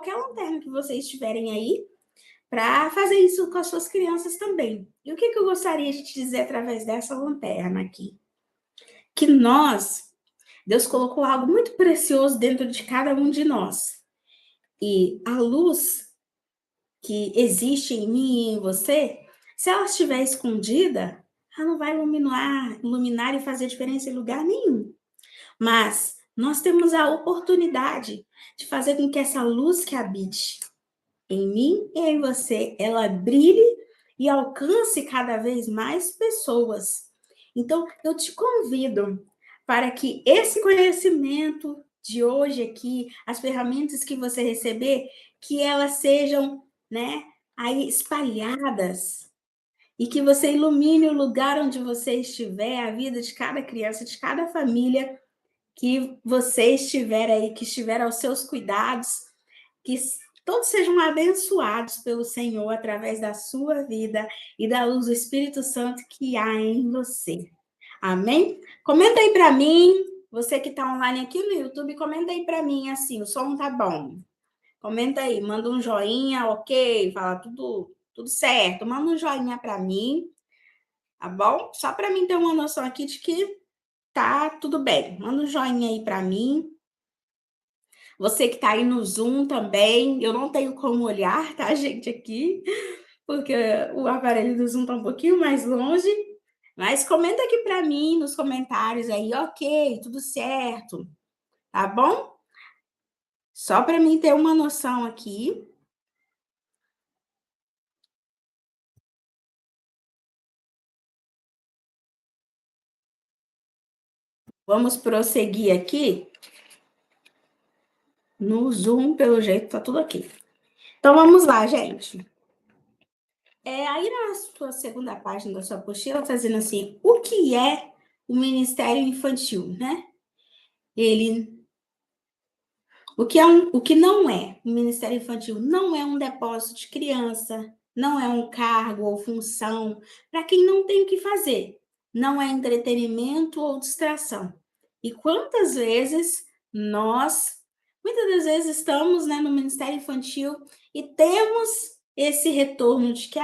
qualquer lanterna que vocês tiverem aí, para fazer isso com as suas crianças também. E o que eu gostaria de te dizer através dessa lanterna aqui? Que Deus colocou algo muito precioso dentro de cada um de nós. E a luz que existe em mim e em você, se ela estiver escondida, ela não vai iluminar e fazer diferença em lugar nenhum. Mas nós temos a oportunidade de fazer com que essa luz que habite em mim e em você, ela brilhe e alcance cada vez mais pessoas. Então, eu te convido para que esse conhecimento de hoje aqui, as ferramentas que você receber, que elas sejam, né, aí espalhadas e que você ilumine o lugar onde você estiver, a vida de cada criança, de cada família que você estiver aí, que estiver aos seus cuidados, que todos sejam abençoados pelo Senhor através da sua vida e da luz do Espírito Santo que há em você. Amém? Comenta aí para mim, você que está online aqui no YouTube, comenta aí para mim assim, o som tá bom. Comenta aí, manda um joinha, ok, fala tudo certo. Manda um joinha para mim, tá bom? Só para mim ter uma noção aqui de que tá tudo bem. Manda um joinha aí para mim. Você que está aí no Zoom também, eu não tenho como olhar, tá, gente, aqui, porque o aparelho do Zoom está um pouquinho mais longe, mas comenta aqui para mim nos comentários aí, ok, tudo certo, tá bom? Só para mim ter uma noção aqui. Vamos prosseguir aqui no Zoom, pelo jeito tá tudo aqui. Então vamos lá, gente. Aí na sua segunda página da sua apostila, tá dizendo assim, o que é o Ministério Infantil, né? O que não é o Ministério Infantil não é um depósito de criança, não é um cargo ou função para quem não tem o que fazer, não é entretenimento ou distração. E quantas vezes muitas das vezes estamos, né, no Ministério Infantil e temos esse retorno de que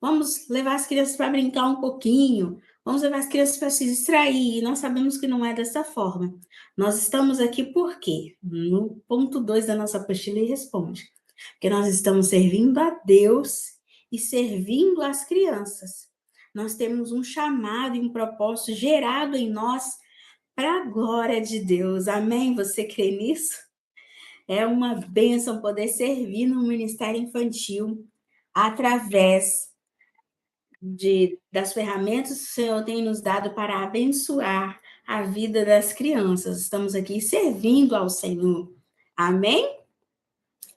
vamos levar as crianças para brincar um pouquinho, vamos levar as crianças para se distrair, e nós sabemos que não é dessa forma. Nós estamos aqui por quê? No ponto 2 da nossa apostila ele responde. Porque nós estamos servindo a Deus e servindo as crianças. Nós temos um chamado e um propósito gerado em nós para a glória de Deus. Amém? Você crê nisso? É uma bênção poder servir no ministério infantil através das ferramentas que o Senhor tem nos dado para abençoar a vida das crianças. Estamos aqui servindo ao Senhor. Amém?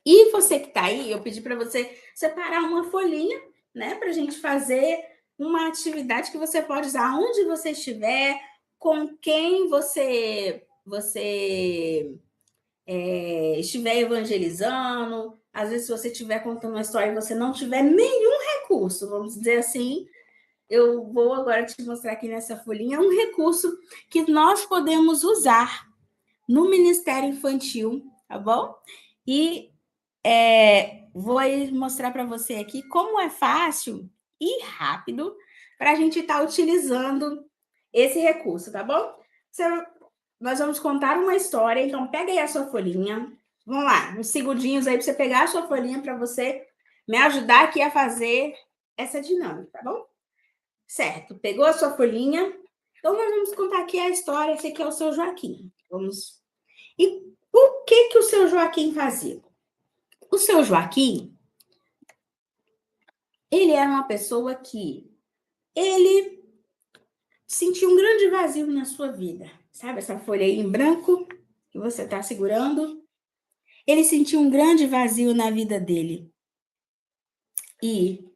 E você que está aí, eu pedi para você separar uma folhinha, né, para a gente fazer uma atividade que você pode usar onde você estiver, com quem você estiver evangelizando. Às vezes, se você estiver contando uma história e você não tiver nenhum recurso, vamos dizer assim, eu vou agora te mostrar aqui nessa folhinha um recurso que nós podemos usar no Ministério Infantil, tá bom? E vou mostrar para você aqui como é fácil e rápido para a gente estar utilizando esse recurso, tá bom? Nós vamos contar uma história, então pega aí a sua folhinha. Vamos lá, uns segundinhos aí para você pegar a sua folhinha para você me ajudar aqui a fazer essa dinâmica, tá bom? Certo, pegou a sua folhinha? Então, nós vamos contar aqui a história. Esse aqui é o seu Joaquim. E o que o seu Joaquim fazia? O seu Joaquim, ele era uma pessoa que ele sentia um grande vazio na sua vida. Sabe essa folha aí em branco que você está segurando? Ele sentia um grande vazio na vida dele. E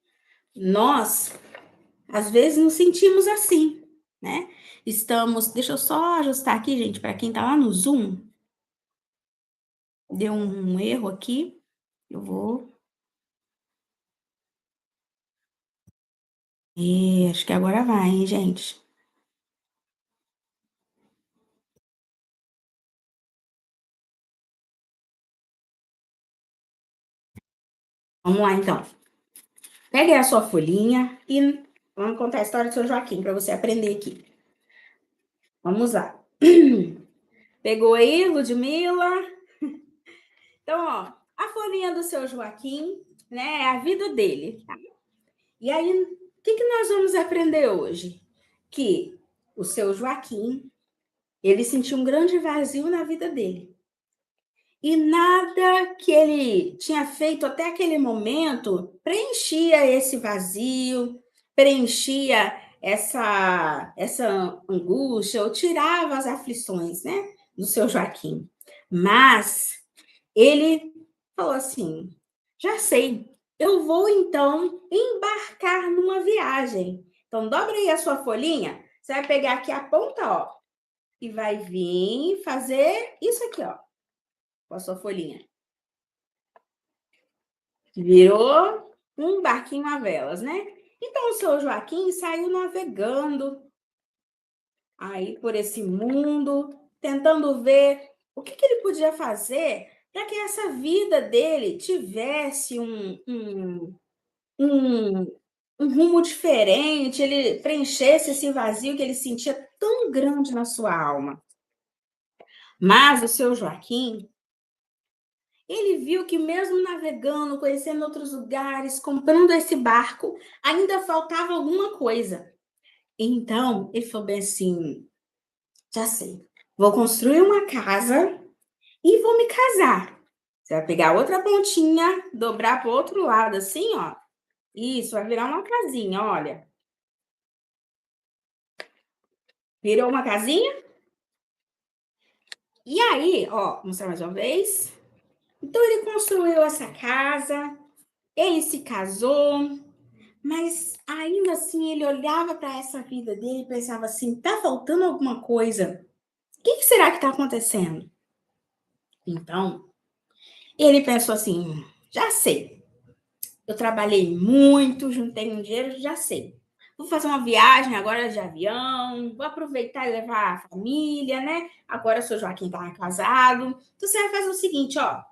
nós, às vezes, nos sentimos assim, né? Deixa eu só ajustar aqui, gente, para quem está lá no Zoom. Deu um erro aqui. Eu vou. Acho que agora vai, hein, gente? Vamos lá, então. Pegue a sua folhinha e vamos contar a história do seu Joaquim para você aprender aqui. Vamos lá. Pegou aí, Ludmila? Então, ó, a folhinha do seu Joaquim, né, é a vida dele. Tá? E aí, o que nós vamos aprender hoje? Que o seu Joaquim, ele sentiu um grande vazio na vida dele. E nada que ele tinha feito até aquele momento preenchia esse vazio, preenchia essa angústia, ou tirava as aflições, né, do seu Joaquim. Mas ele falou assim: já sei, eu vou então embarcar numa viagem. Então, dobra aí a sua folhinha, você vai pegar aqui a ponta, ó, e vai vir fazer isso aqui, ó, com a sua folhinha. Virou um barquinho a velas, né? Então, o seu Joaquim saiu navegando aí por esse mundo, tentando ver o que ele podia fazer para que essa vida dele tivesse um, um rumo diferente, ele preenchesse esse vazio que ele sentia tão grande na sua alma. Mas o seu Joaquim, ele viu que mesmo navegando, conhecendo outros lugares, comprando esse barco, ainda faltava alguma coisa. Então, ele falou bem assim: já sei, vou construir uma casa e vou me casar. Você vai pegar outra pontinha, dobrar para o outro lado, assim, ó. Isso, vai virar uma casinha, olha. Virou uma casinha? E aí, ó, vou mostrar mais uma vez. Então, ele construiu essa casa, ele se casou, mas ainda assim ele olhava para essa vida dele e pensava assim: tá faltando alguma coisa. O que será que está acontecendo? Então, ele pensou assim: já sei. Eu trabalhei muito, juntei um dinheiro, já sei. Vou fazer uma viagem agora de avião, vou aproveitar e levar a família, né? Agora o seu Joaquim tá casado. Então você vai fazer o seguinte, ó.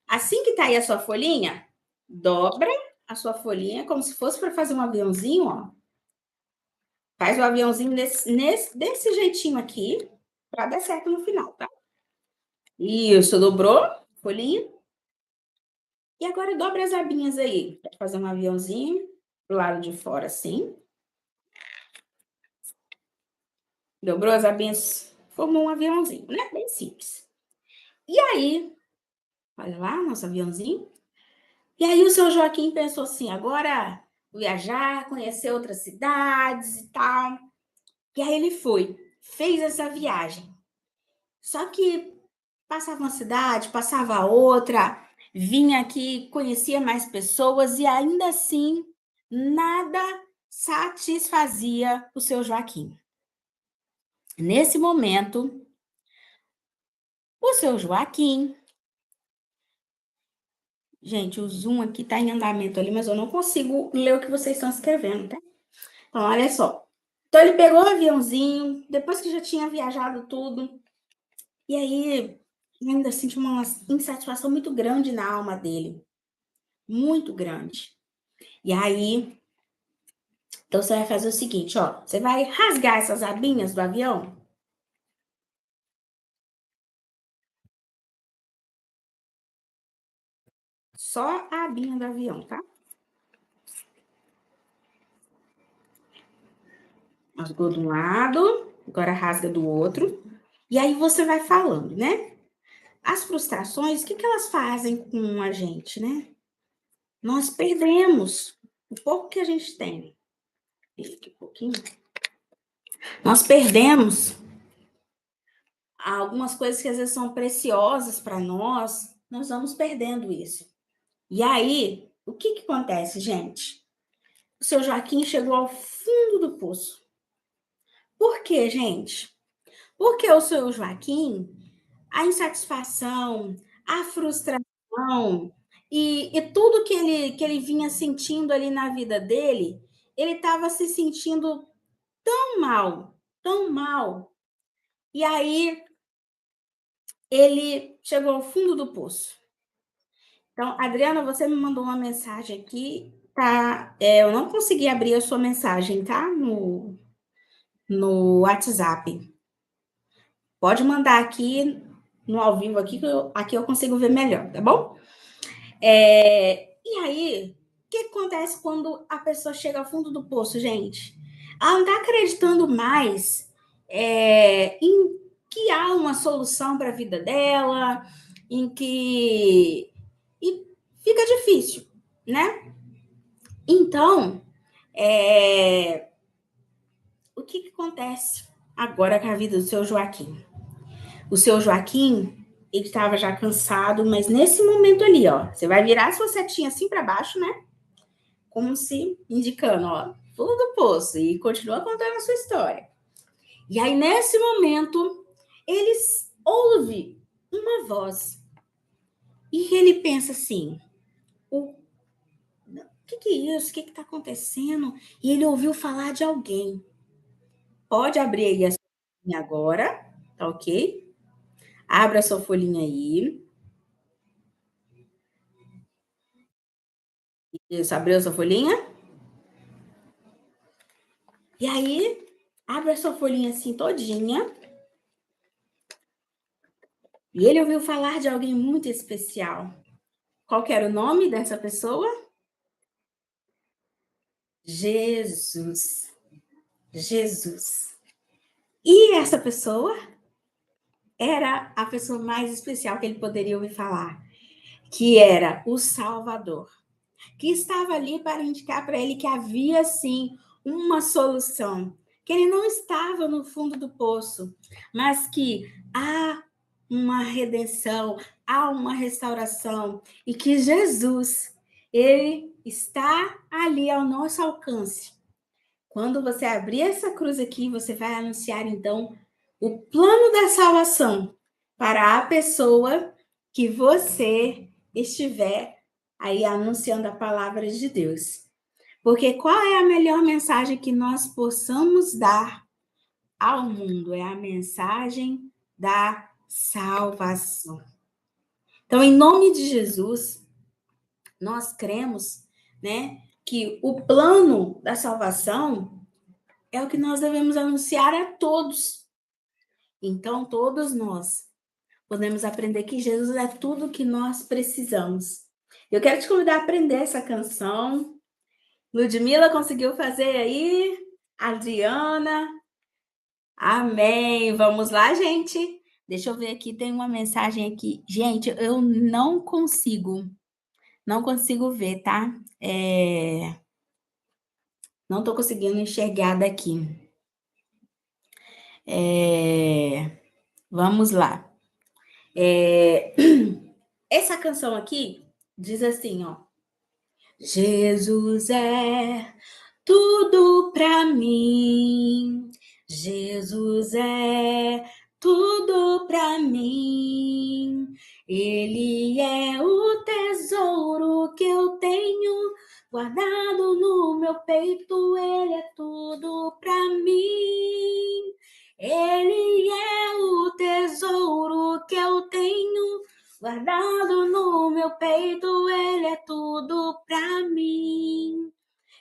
Assim que tá aí a sua folhinha, dobra a sua folhinha como se fosse para fazer um aviãozinho, ó. Faz o aviãozinho desse jeitinho aqui, para dar certo no final, tá? Isso, dobrou, folhinha. E agora dobra as abinhas aí, para fazer um aviãozinho pro lado de fora, assim. Dobrou as abinhas, formou um aviãozinho, né? Bem simples. E aí, olha lá, nosso aviãozinho. E aí o seu Joaquim pensou assim, agora viajar, conhecer outras cidades e tal. E aí ele foi, fez essa viagem. Só que passava uma cidade, passava outra, vinha aqui, conhecia mais pessoas e ainda assim nada satisfazia o seu Joaquim. Nesse momento, o seu Joaquim, gente, o Zoom aqui está em andamento ali, mas eu não consigo ler o que vocês estão escrevendo, tá? Então, olha só. Então, ele pegou o aviãozinho, depois que já tinha viajado tudo, e aí ainda sentiu uma insatisfação muito grande na alma dele. Muito grande. E aí, então você vai fazer o seguinte, ó. Você vai rasgar essas abinhas do avião. Só a abinha do avião, tá? Rasgou de um lado, agora rasga do outro. E aí você vai falando, né? As frustrações, o que elas fazem com a gente, né? Nós perdemos o pouco que a gente tem. Aqui um pouquinho. Nós perdemos algumas coisas que às vezes são preciosas para nós vamos perdendo isso. E aí, o que acontece, gente? O seu Joaquim chegou ao fundo do poço. Por quê, gente? Porque o seu Joaquim, a insatisfação, a frustração e tudo que ele vinha sentindo ali na vida dele, ele estava se sentindo tão mal, tão mal. E aí ele chegou ao fundo do poço. Então, Adriana, você me mandou uma mensagem aqui, tá? Eu não consegui abrir a sua mensagem, tá? No WhatsApp. Pode mandar aqui no ao vivo aqui, aqui eu consigo ver melhor, tá bom? E aí, o que acontece quando a pessoa chega ao fundo do poço, gente? Ela não está acreditando mais em que há uma solução para a vida dela, em que. E fica difícil, né? Então, o que acontece agora com a vida do seu Joaquim? O seu Joaquim, ele estava já cansado, mas nesse momento ali, ó, você vai virar sua setinha assim para baixo, né? Como se indicando, ó, fundo do poço, e continua contando a sua história. E aí, nesse momento, eles ouve uma voz. E ele pensa assim: o que é isso? O que está acontecendo? E ele ouviu falar de alguém. Pode abrir aí a sua folhinha agora, tá ok? Abra a sua folhinha aí. Isso, abriu a sua folhinha? E aí, abre a sua folhinha assim todinha. E ele ouviu falar de alguém muito especial. Qual que era o nome dessa pessoa? Jesus. Jesus. E essa pessoa era a pessoa mais especial que ele poderia ouvir falar, que era o Salvador, que estava ali para indicar para ele que havia sim uma solução, que ele não estava no fundo do poço, mas que há uma redenção, há uma restauração e que Jesus, ele está ali ao nosso alcance. Quando você abrir essa cruz aqui, você vai anunciar então o plano da salvação para a pessoa que você estiver aí anunciando a palavra de Deus. Porque qual é a melhor mensagem que nós possamos dar ao mundo? É a mensagem da salvação. Então, em nome de Jesus, nós cremos, né, que o plano da salvação é o que nós devemos anunciar a todos. Então, todos nós podemos aprender que Jesus é tudo que nós precisamos. Eu quero te convidar a aprender essa canção. Ludmila conseguiu fazer aí? Adriana? Amém. Vamos lá, gente? Deixa eu ver aqui, tem uma mensagem aqui. Gente, eu não consigo ver, tá? Não estou conseguindo enxergar daqui. Vamos lá. Essa canção aqui diz assim, ó. Jesus é tudo para mim. Jesus é tudo para mim. Ele é o tesouro que eu tenho guardado no meu peito. Ele é tudo para mim. Ele é o tesouro que eu tenho guardado no meu peito. Ele é tudo para mim.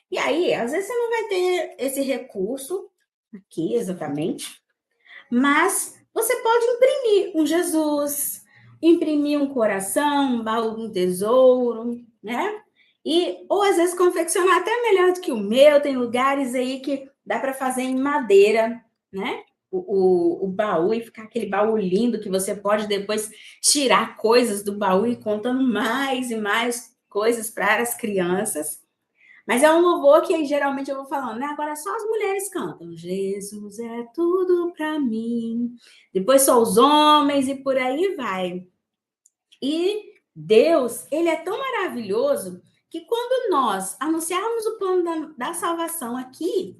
E aí, às vezes você não vai ter esse recurso aqui exatamente, mas você pode imprimir um Jesus, imprimir um coração, um baú, um tesouro, né? Ou às vezes confeccionar até melhor do que o meu. Tem lugares aí que dá para fazer em madeira, né? O baú, e ficar aquele baú lindo que você pode depois tirar coisas do baú e contando mais e mais coisas para as crianças. Mas é um louvor que geralmente eu vou falando, né? Agora só as mulheres cantam. Jesus é tudo para mim. Depois só os homens e por aí vai. E Deus, ele é tão maravilhoso que quando nós anunciarmos o plano da salvação aqui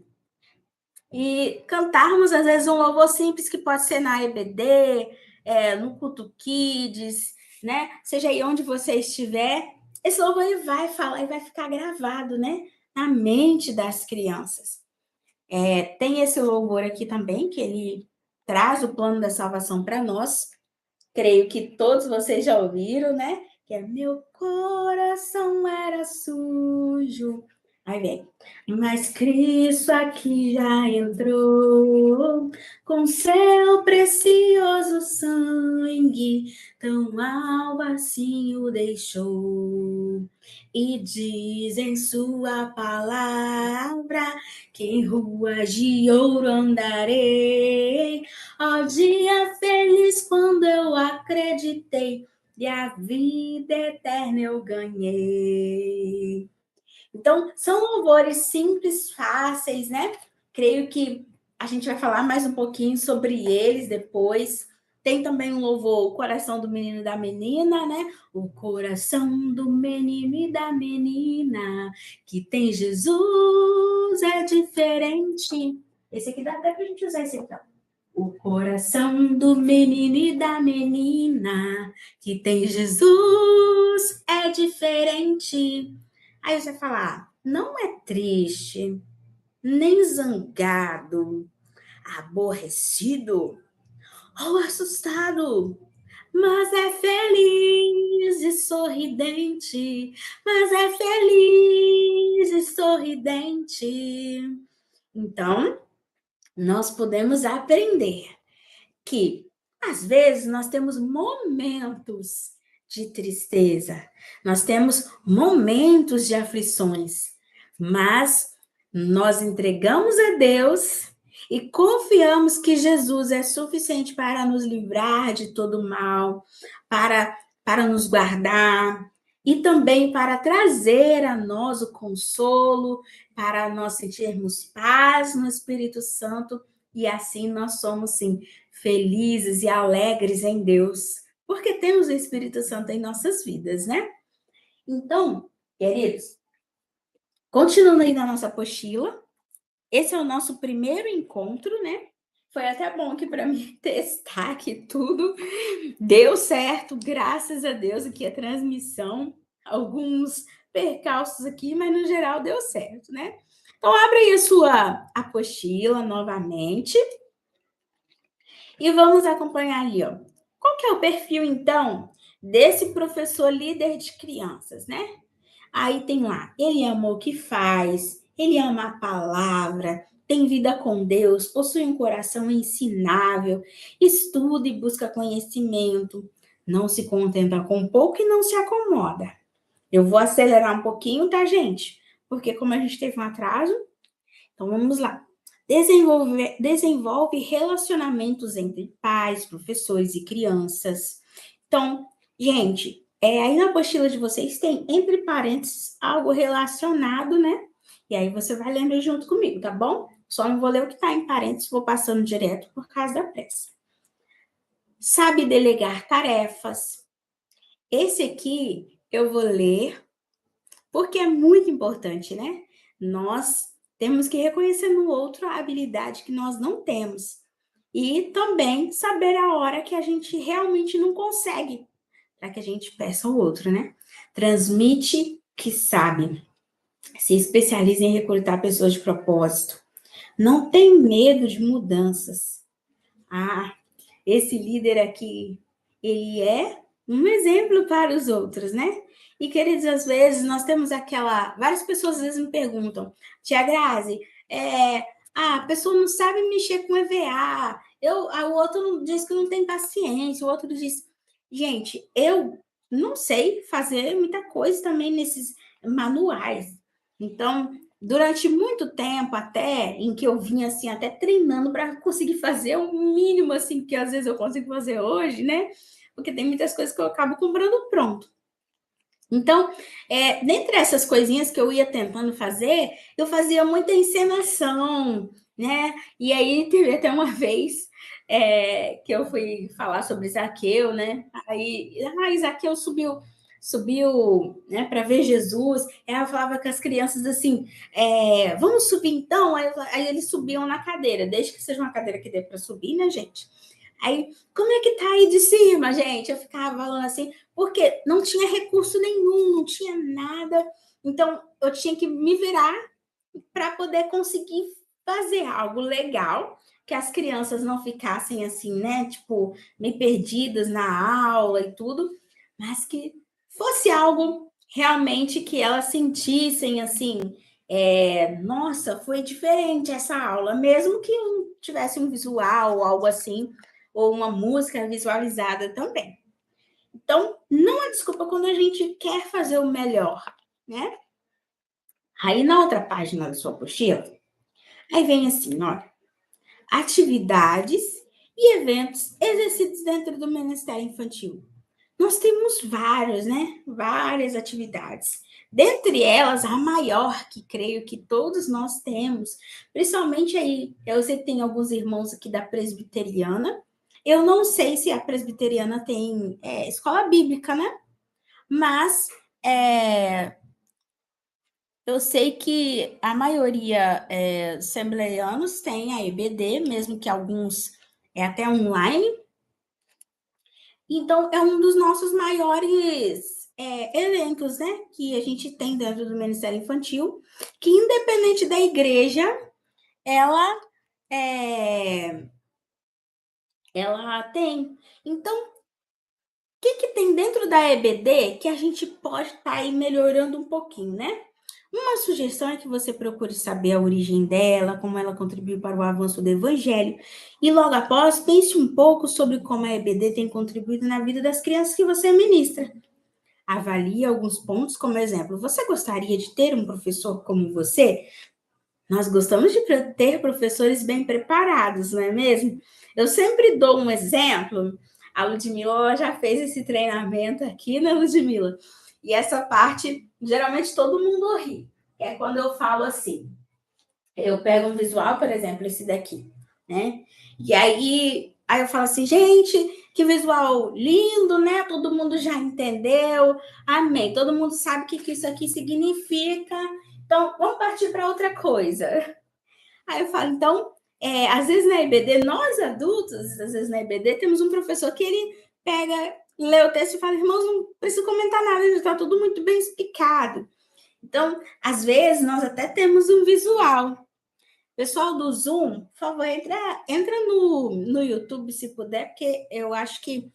e cantarmos, às vezes, um louvor simples que pode ser na EBD, no Culto Kids, né? Seja aí onde você estiver, esse louvor ele vai falar e vai ficar gravado, né? Na mente das crianças. Tem esse louvor aqui também, que ele traz o plano da salvação para nós. Creio que todos vocês já ouviram, né? que é meu coração era sujo. Aí vem, mas Cristo aqui já entrou com seu precioso sangue, tão alvo assim o deixou. E diz em sua palavra que em ruas de ouro andarei. Ó dia feliz quando eu acreditei e a vida eterna eu ganhei. Então, são louvores simples, fáceis, né? Creio que a gente vai falar mais um pouquinho sobre eles depois. Tem também um louvor, o coração do menino e da menina, né? O coração do menino e da menina, que tem Jesus, é diferente. Esse aqui dá até pra gente usar esse então. O coração do menino e da menina, que tem Jesus, é diferente. Aí você fala, não é triste, nem zangado, aborrecido ou assustado, mas é feliz e sorridente, mas é feliz e sorridente. Então, nós podemos aprender que, às vezes, nós temos momentos de tristeza, nós temos momentos de aflições, mas nós entregamos a Deus e confiamos que Jesus é suficiente para nos livrar de todo mal, para nos guardar e também para trazer a nós o consolo, para nós sentirmos paz no Espírito Santo e assim nós somos, sim, felizes e alegres em Deus, porque temos o Espírito Santo em nossas vidas, né? Então, queridos, continuando aí na nossa apostila, esse é o nosso primeiro encontro, né? Foi até bom aqui para mim testar aqui tudo. Deu certo, graças a Deus, aqui a transmissão. Alguns percalços aqui, mas no geral deu certo, né? Então, abre aí a sua apostila novamente. E vamos acompanhar ali, ó. Qual que é o perfil, então, desse professor líder de crianças, né? Aí tem lá, ele ama o que faz, ele ama a palavra, tem vida com Deus, possui um coração ensinável, estuda e busca conhecimento, não se contenta com pouco e não se acomoda. Eu vou acelerar um pouquinho, tá, gente? Porque como a gente teve um atraso, então vamos lá. Desenvolve relacionamentos entre pais, professores e crianças. Então, gente, aí na apostila de vocês tem, entre parênteses, algo relacionado, né? E aí você vai lendo junto comigo, tá bom? Só não vou ler o que está em parênteses, vou passando direto por causa da pressa. Sabe delegar tarefas. Esse aqui eu vou ler porque é muito importante, né? Nós temos que reconhecer no outro a habilidade que nós não temos. E também saber a hora que a gente realmente não consegue, para que a gente peça ao outro, né? Transmite que sabe. Se especializa em recrutar pessoas de propósito. Não tem medo de mudanças. Ah, esse líder aqui, ele é um exemplo para os outros, né? E, queridos, às vezes nós temos aquela. Várias pessoas às vezes me perguntam, Tia Grazi, a pessoa não sabe mexer com EVA, o outro diz que não tem paciência, o outro diz. Gente, eu não sei fazer muita coisa também nesses manuais. Então, durante muito tempo até, em que eu vinha assim, até treinando para conseguir fazer o mínimo assim, que às vezes eu consigo fazer hoje, né? Porque tem muitas coisas que eu acabo comprando pronto. Então, dentre essas coisinhas que eu ia tentando fazer, eu fazia muita encenação, né? E aí teve até uma vez que eu fui falar sobre Zaqueu, né? Aí, Zaqueu subiu, né, para ver Jesus. Ela falava com as crianças assim: vamos subir então? Aí eles subiam na cadeira, desde que seja uma cadeira que dê para subir, né, gente? Aí, como é que tá aí de cima, gente? Eu ficava falando assim, porque não tinha recurso nenhum, não tinha nada. Então, eu tinha que me virar para poder conseguir fazer algo legal, que as crianças não ficassem assim, né? Tipo, meio perdidas na aula e tudo, mas que fosse algo realmente que elas sentissem assim, nossa, foi diferente essa aula, mesmo que tivesse um visual ou algo assim, ou uma música visualizada também. Então, não há desculpa quando a gente quer fazer o melhor, né? Aí, na outra página da sua apostila, aí vem assim, olha, atividades e eventos exercidos dentro do Ministério Infantil. Nós temos vários, né? Várias atividades. Dentre elas, a maior, que creio que todos nós temos, principalmente aí, eu sei que tem alguns irmãos aqui da presbiteriana. Eu não sei se a presbiteriana tem escola bíblica, né? Mas eu sei que a maioria assembleianos tem a EBD, mesmo que alguns até online. Então, é um dos nossos maiores eventos, né? Que a gente tem dentro do Ministério Infantil, que independente da igreja, ela, ela tem. Então, o que tem dentro da EBD que a gente pode estar aí melhorando um pouquinho, né? Uma sugestão é que você procure saber a origem dela, como ela contribuiu para o avanço do evangelho, e logo após, pense um pouco sobre como a EBD tem contribuído na vida das crianças que você ministra. Avalie alguns pontos, como exemplo, você gostaria de ter um professor como você? Nós gostamos de ter professores bem preparados, não é mesmo? Eu sempre dou um exemplo. A Ludmilla já fez esse treinamento aqui, né, Ludmilla? E essa parte, geralmente todo mundo ri. É quando eu falo assim, eu pego um visual, por exemplo, esse daqui, né? E aí eu falo assim, gente, que visual lindo, né? Todo mundo já entendeu. Amém. Todo mundo sabe o que isso aqui significa. Então, vamos partir para outra coisa. Aí eu falo, então, às vezes na EBD, nós adultos, às vezes na EBD, temos um professor que ele pega, lê o texto e fala, irmãos, não preciso comentar nada, já está tudo muito bem explicado. Então, às vezes, nós até temos um visual. Pessoal do Zoom, por favor, entra no YouTube, se puder, porque eu acho que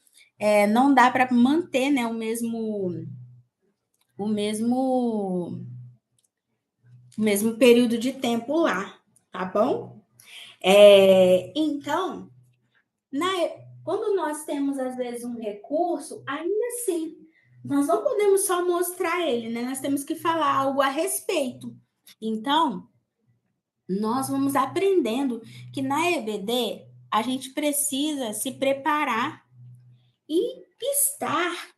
não dá para manter, né, o mesmo período de tempo lá, tá bom? Então, quando nós temos, às vezes, um recurso, ainda assim, nós não podemos só mostrar ele, né? Nós temos que falar algo a respeito. Então, nós vamos aprendendo que na EBD a gente precisa se preparar e estar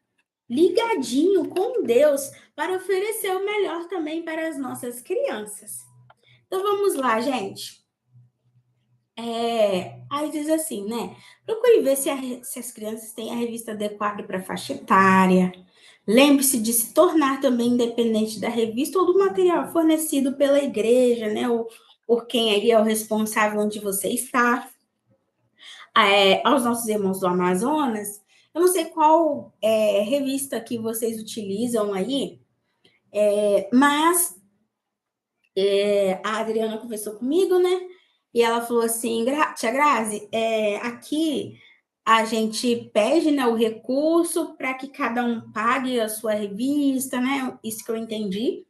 ligadinho com Deus para oferecer o melhor também para as nossas crianças. Então vamos lá, gente. Aí diz assim, né? Procure ver se as crianças têm a revista adequada para a faixa etária. Lembre-se de se tornar também independente da revista ou do material fornecido pela igreja, né? Ou por quem aí é o responsável onde você está. Aos nossos irmãos do Amazonas, eu não sei qual revista que vocês utilizam aí, mas a Adriana conversou comigo, né? E ela falou assim, Tia Grazi, aqui a gente pede, né, o recurso para que cada um pague a sua revista, né? Isso que eu entendi.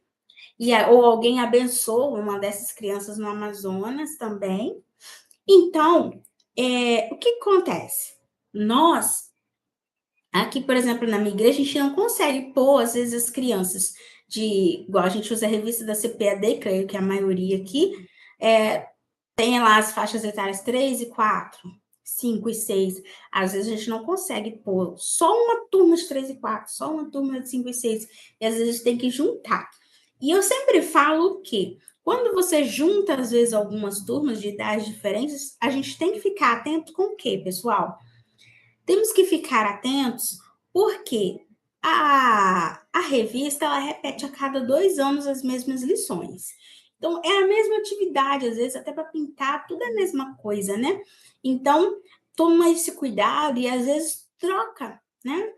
Ou alguém abençoa uma dessas crianças no Amazonas também. Então, o que acontece? Nós, aqui, por exemplo, na minha igreja, a gente não consegue pôr, às vezes, as crianças igual a gente usa a revista da CPAD, creio que a maioria aqui, tem lá as faixas etárias 3 e 4, 5 e 6. Às vezes a gente não consegue pôr só uma turma de 3 e 4, só uma turma de 5 e 6. E às vezes a gente tem que juntar. E eu sempre falo que quando você junta, às vezes, algumas turmas de idades diferentes, a gente tem que ficar atento com o quê, pessoal? Temos que ficar atentos porque a revista ela repete a cada 2 anos as mesmas lições. Então, é a mesma atividade, às vezes, até para pintar, tudo é a mesma coisa, né? Então, toma esse cuidado e, às vezes, troca, né?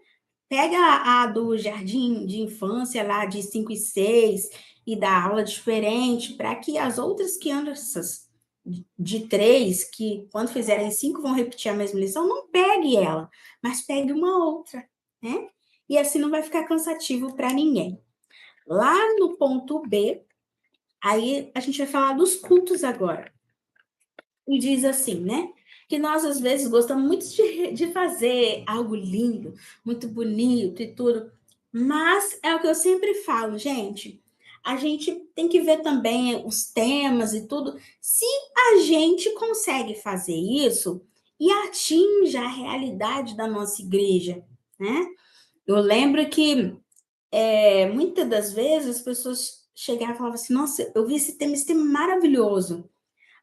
Pega a do jardim de infância lá de 5 e 6 e dá aula diferente para que as outras crianças de 3, que quando fizerem 5 vão repetir a mesma lição, não pegue ela, mas pegue uma outra, né? e assim não vai ficar cansativo para ninguém. Lá no ponto B, aí a gente vai falar dos cultos agora. E diz assim, né? Que nós, às vezes, gostamos muito de fazer algo lindo, muito bonito e tudo. Mas é o que eu sempre falo, gente. A gente tem que ver também os temas e tudo. Se a gente consegue fazer isso e atinge a realidade da nossa igreja, né? Eu lembro que muitas das vezes as pessoas chegavam e falavam assim: Nossa, eu vi esse tema é maravilhoso,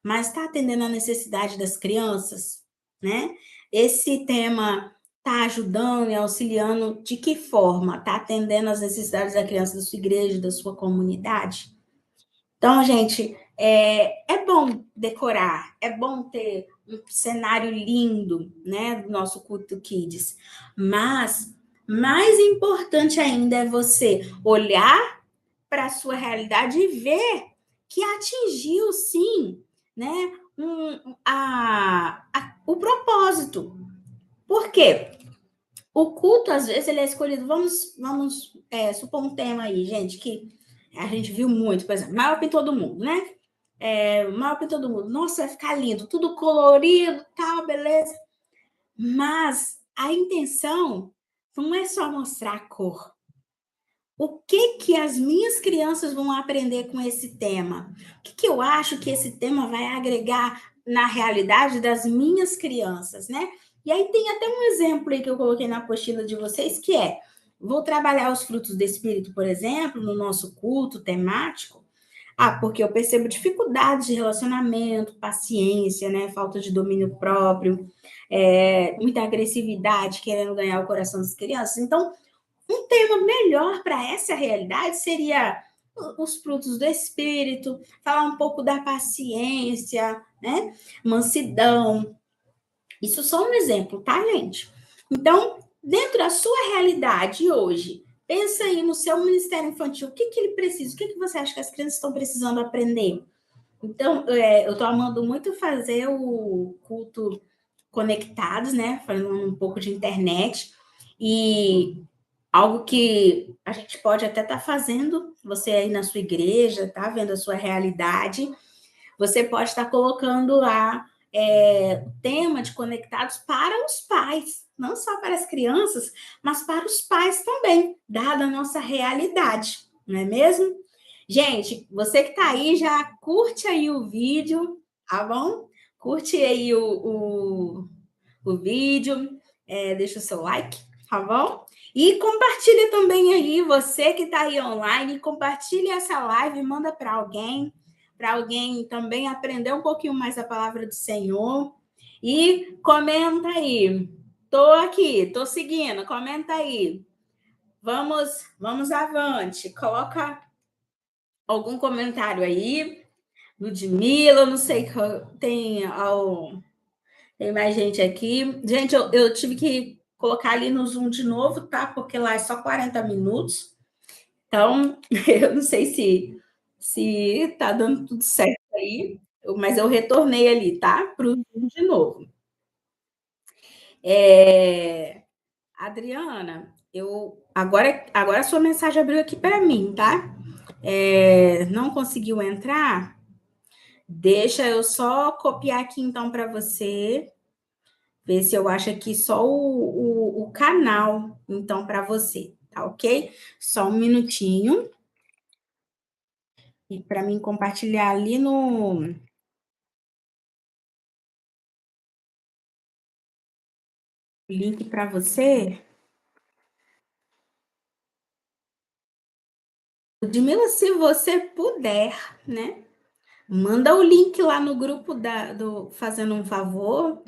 mas está atendendo a necessidade das crianças, né? Esse tema está ajudando e auxiliando de que forma? Está atendendo às necessidades da criança da sua igreja, da sua comunidade? Então, gente, é bom decorar, é bom ter um cenário lindo, né, do nosso culto Kids, mas mais importante ainda é você olhar para a sua realidade e ver que atingiu, sim, né, o propósito. Por quê? O culto, às vezes, ele é escolhido. Vamos supor um tema aí, gente, que a gente viu muito, por exemplo, maior pintor do mundo, né? Maior pintor do mundo. Nossa, vai ficar lindo, tudo colorido, tal, beleza. Mas a intenção não é só mostrar a cor. O que as minhas crianças vão aprender com esse tema? O que eu acho que esse tema vai agregar na realidade das minhas crianças, né? E aí tem até um exemplo aí que eu coloquei na apostila de vocês, que é: vou trabalhar os frutos do Espírito, por exemplo, no nosso culto temático. Porque eu percebo dificuldades de relacionamento, paciência, né? Falta de domínio próprio, muita agressividade, querendo ganhar o coração das crianças. Então, um tema melhor para essa realidade seria os frutos do Espírito, falar um pouco da paciência, né? Mansidão. Isso é só um exemplo, tá, gente? Então, dentro da sua realidade hoje, pensa aí no seu ministério infantil, o que ele precisa, o que você acha que as crianças estão precisando aprender? Então, eu estou amando muito fazer o culto conectados, né? Falando um pouco de internet. E algo que a gente pode até estar fazendo, você aí na sua igreja, tá vendo a sua realidade, você pode estar colocando lá o tema de conectados para os pais, não só para as crianças, mas para os pais também, dada a nossa realidade, não é mesmo? Gente, você que está aí, já curte aí o vídeo, tá bom? Curte aí o vídeo, deixa o seu like, tá bom? E compartilha também aí, você que está aí online, compartilha essa live, manda para alguém também aprender um pouquinho mais a palavra do Senhor. E comenta aí. Tô aqui, tô seguindo, comenta aí. Vamos avante. Coloca algum comentário aí. Ludmilla, não sei, tem mais gente aqui. Gente, eu tive que colocar ali no Zoom de novo, tá? Porque lá é só 40 minutos. Então, eu não sei se tá dando tudo certo aí, mas eu retornei ali, tá? Para o Zoom de novo. Adriana, agora a sua mensagem abriu aqui para mim, tá? Não conseguiu entrar? Deixa eu só copiar aqui então para você. Ver se eu acho aqui só o canal, então, para você, tá ok? Só um minutinho. E para mim compartilhar ali no link para você. Ludmila, se você puder, né? Manda o link lá no grupo do Fazendo um Favor.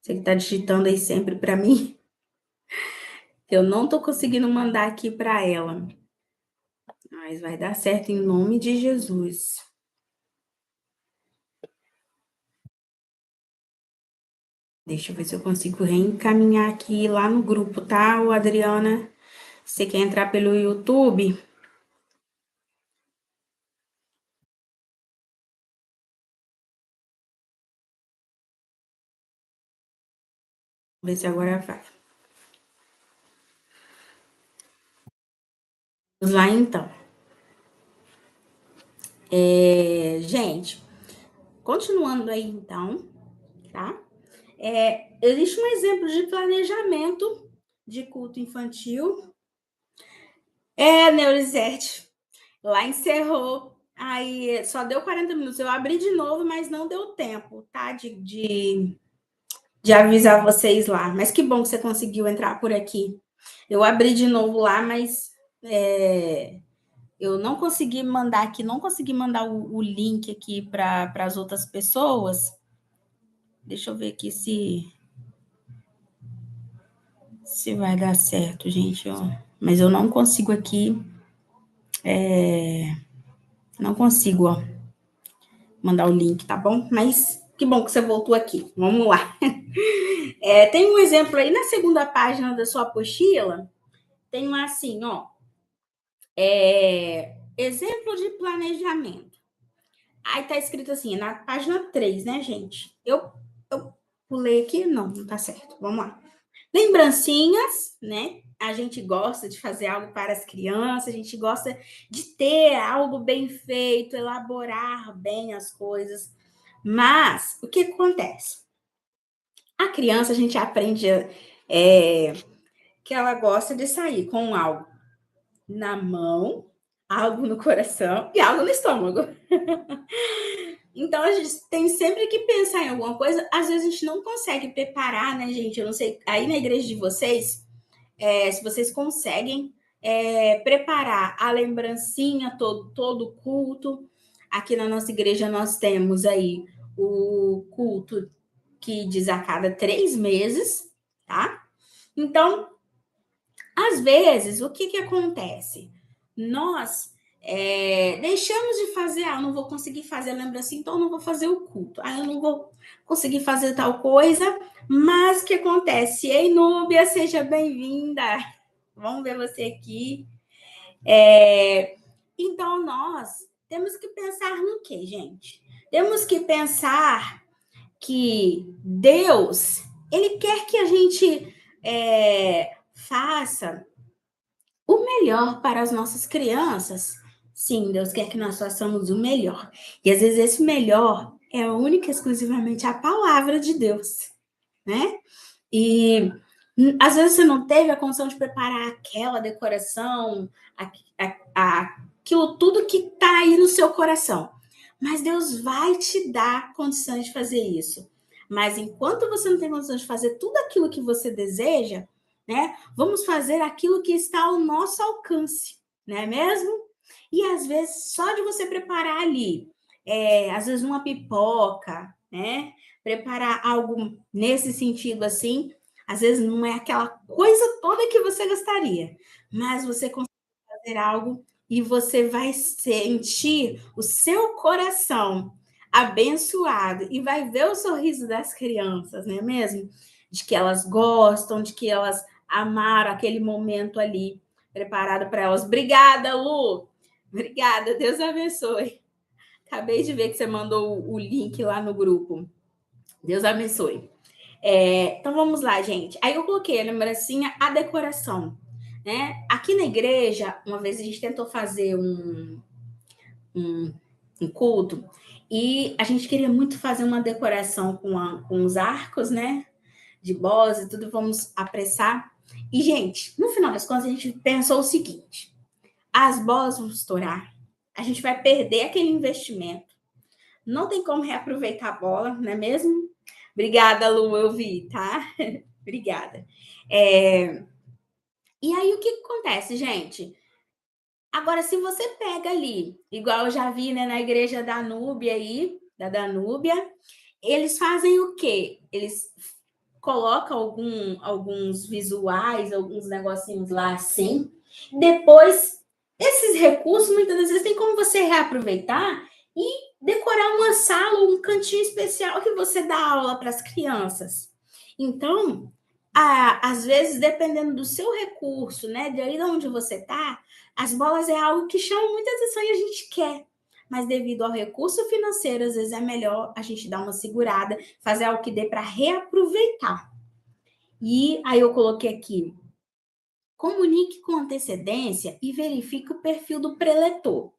Você que está digitando aí sempre para mim. Eu não estou conseguindo mandar aqui para ela. Mas vai dar certo em nome de Jesus. Deixa eu ver se eu consigo reencaminhar aqui lá no grupo, tá, Adriana? Você quer entrar pelo YouTube? Vamos ver se agora vai. Vamos lá, então. Gente, continuando aí, então, tá? Existe um exemplo de planejamento de culto infantil. Neurizete, lá encerrou. Aí só deu 40 minutos. Eu abri de novo, mas não deu tempo, tá? De avisar vocês lá. Mas que bom que você conseguiu entrar por aqui. Eu abri de novo lá, mas eu não consegui mandar aqui, não consegui mandar o link aqui para as outras pessoas. Deixa eu ver aqui se vai dar certo, gente. Ó. Mas eu não consigo aqui. Não consigo, ó, mandar o link, tá bom? Mas que bom que você voltou aqui. Vamos lá. Tem um exemplo aí na segunda página da sua apostila. Tem um assim, ó. Exemplo de planejamento. Aí tá escrito assim, na página 3, né, gente? Eu pulei aqui, não tá certo. Vamos lá. Lembrancinhas, né? A gente gosta de fazer algo para as crianças, a gente gosta de ter algo bem feito, elaborar bem as coisas. Mas o que acontece? A criança, a gente aprende que ela gosta de sair com algo na mão, algo no coração e algo no estômago. Então, a gente tem sempre que pensar em alguma coisa. Às vezes, a gente não consegue preparar, né, gente? Eu não sei, aí na igreja de vocês, se vocês conseguem preparar a lembrancinha todo culto. Aqui na nossa igreja, nós temos aí o culto que diz a cada 3 meses, tá? Então, às vezes, o que acontece? Nós deixamos de fazer, eu não vou conseguir fazer a lembrança, então eu não vou fazer o culto. Eu não vou conseguir fazer tal coisa, mas o que acontece? Ei, Núbia, seja bem-vinda. Vamos ver você aqui. Então, nós temos que pensar no quê, gente? Temos que pensar que Deus, ele quer que a gente faça o melhor para as nossas crianças. Sim, Deus quer que nós façamos o melhor. E às vezes esse melhor é única e exclusivamente a palavra de Deus, né? E às vezes você não teve a condição de preparar aquela decoração, aquilo tudo que está aí no seu coração. Mas Deus vai te dar condições de fazer isso. Mas enquanto você não tem condições de fazer tudo aquilo que você deseja, né? Vamos fazer aquilo que está ao nosso alcance, não é mesmo? E às vezes só de você preparar ali, às vezes uma pipoca, né? Preparar algo nesse sentido assim, às vezes não é aquela coisa toda que você gostaria, mas você consegue fazer algo e você vai sentir o seu coração abençoado e vai ver o sorriso das crianças, não é mesmo? De que elas gostam, de que elas amaram aquele momento ali preparado para elas. Obrigada, Lu! Obrigada, Deus abençoe. Acabei de ver que você mandou o link lá no grupo. Deus abençoe. Então vamos lá, gente. Aí eu coloquei a lembrancinha, a decoração. Né? Aqui na igreja, uma vez a gente tentou fazer um culto e a gente queria muito fazer uma decoração com os arcos, né? De bolas e tudo, vamos apressar. E, gente, no final das contas, a gente pensou o seguinte: as bolas vão estourar, a gente vai perder aquele investimento, não tem como reaproveitar a bola, não é mesmo? Obrigada, Lu, eu vi, tá? Obrigada. E aí, o que acontece, gente? Agora, se você pega ali, igual eu já vi, né, na igreja da Danúbia aí, da Danúbia, eles fazem o quê? Eles colocam alguns visuais, alguns negocinhos lá assim. Depois, esses recursos, muitas das vezes, tem como você reaproveitar e decorar uma sala, um cantinho especial que você dá aula para as crianças. Então, às vezes, dependendo do seu recurso, né, de aí de onde você está, as bolas é algo que chama muita atenção e a gente quer. Mas devido ao recurso financeiro, às vezes é melhor a gente dar uma segurada, fazer algo que dê para reaproveitar. E aí eu coloquei aqui Comunique com antecedência e verifique o perfil do preletor.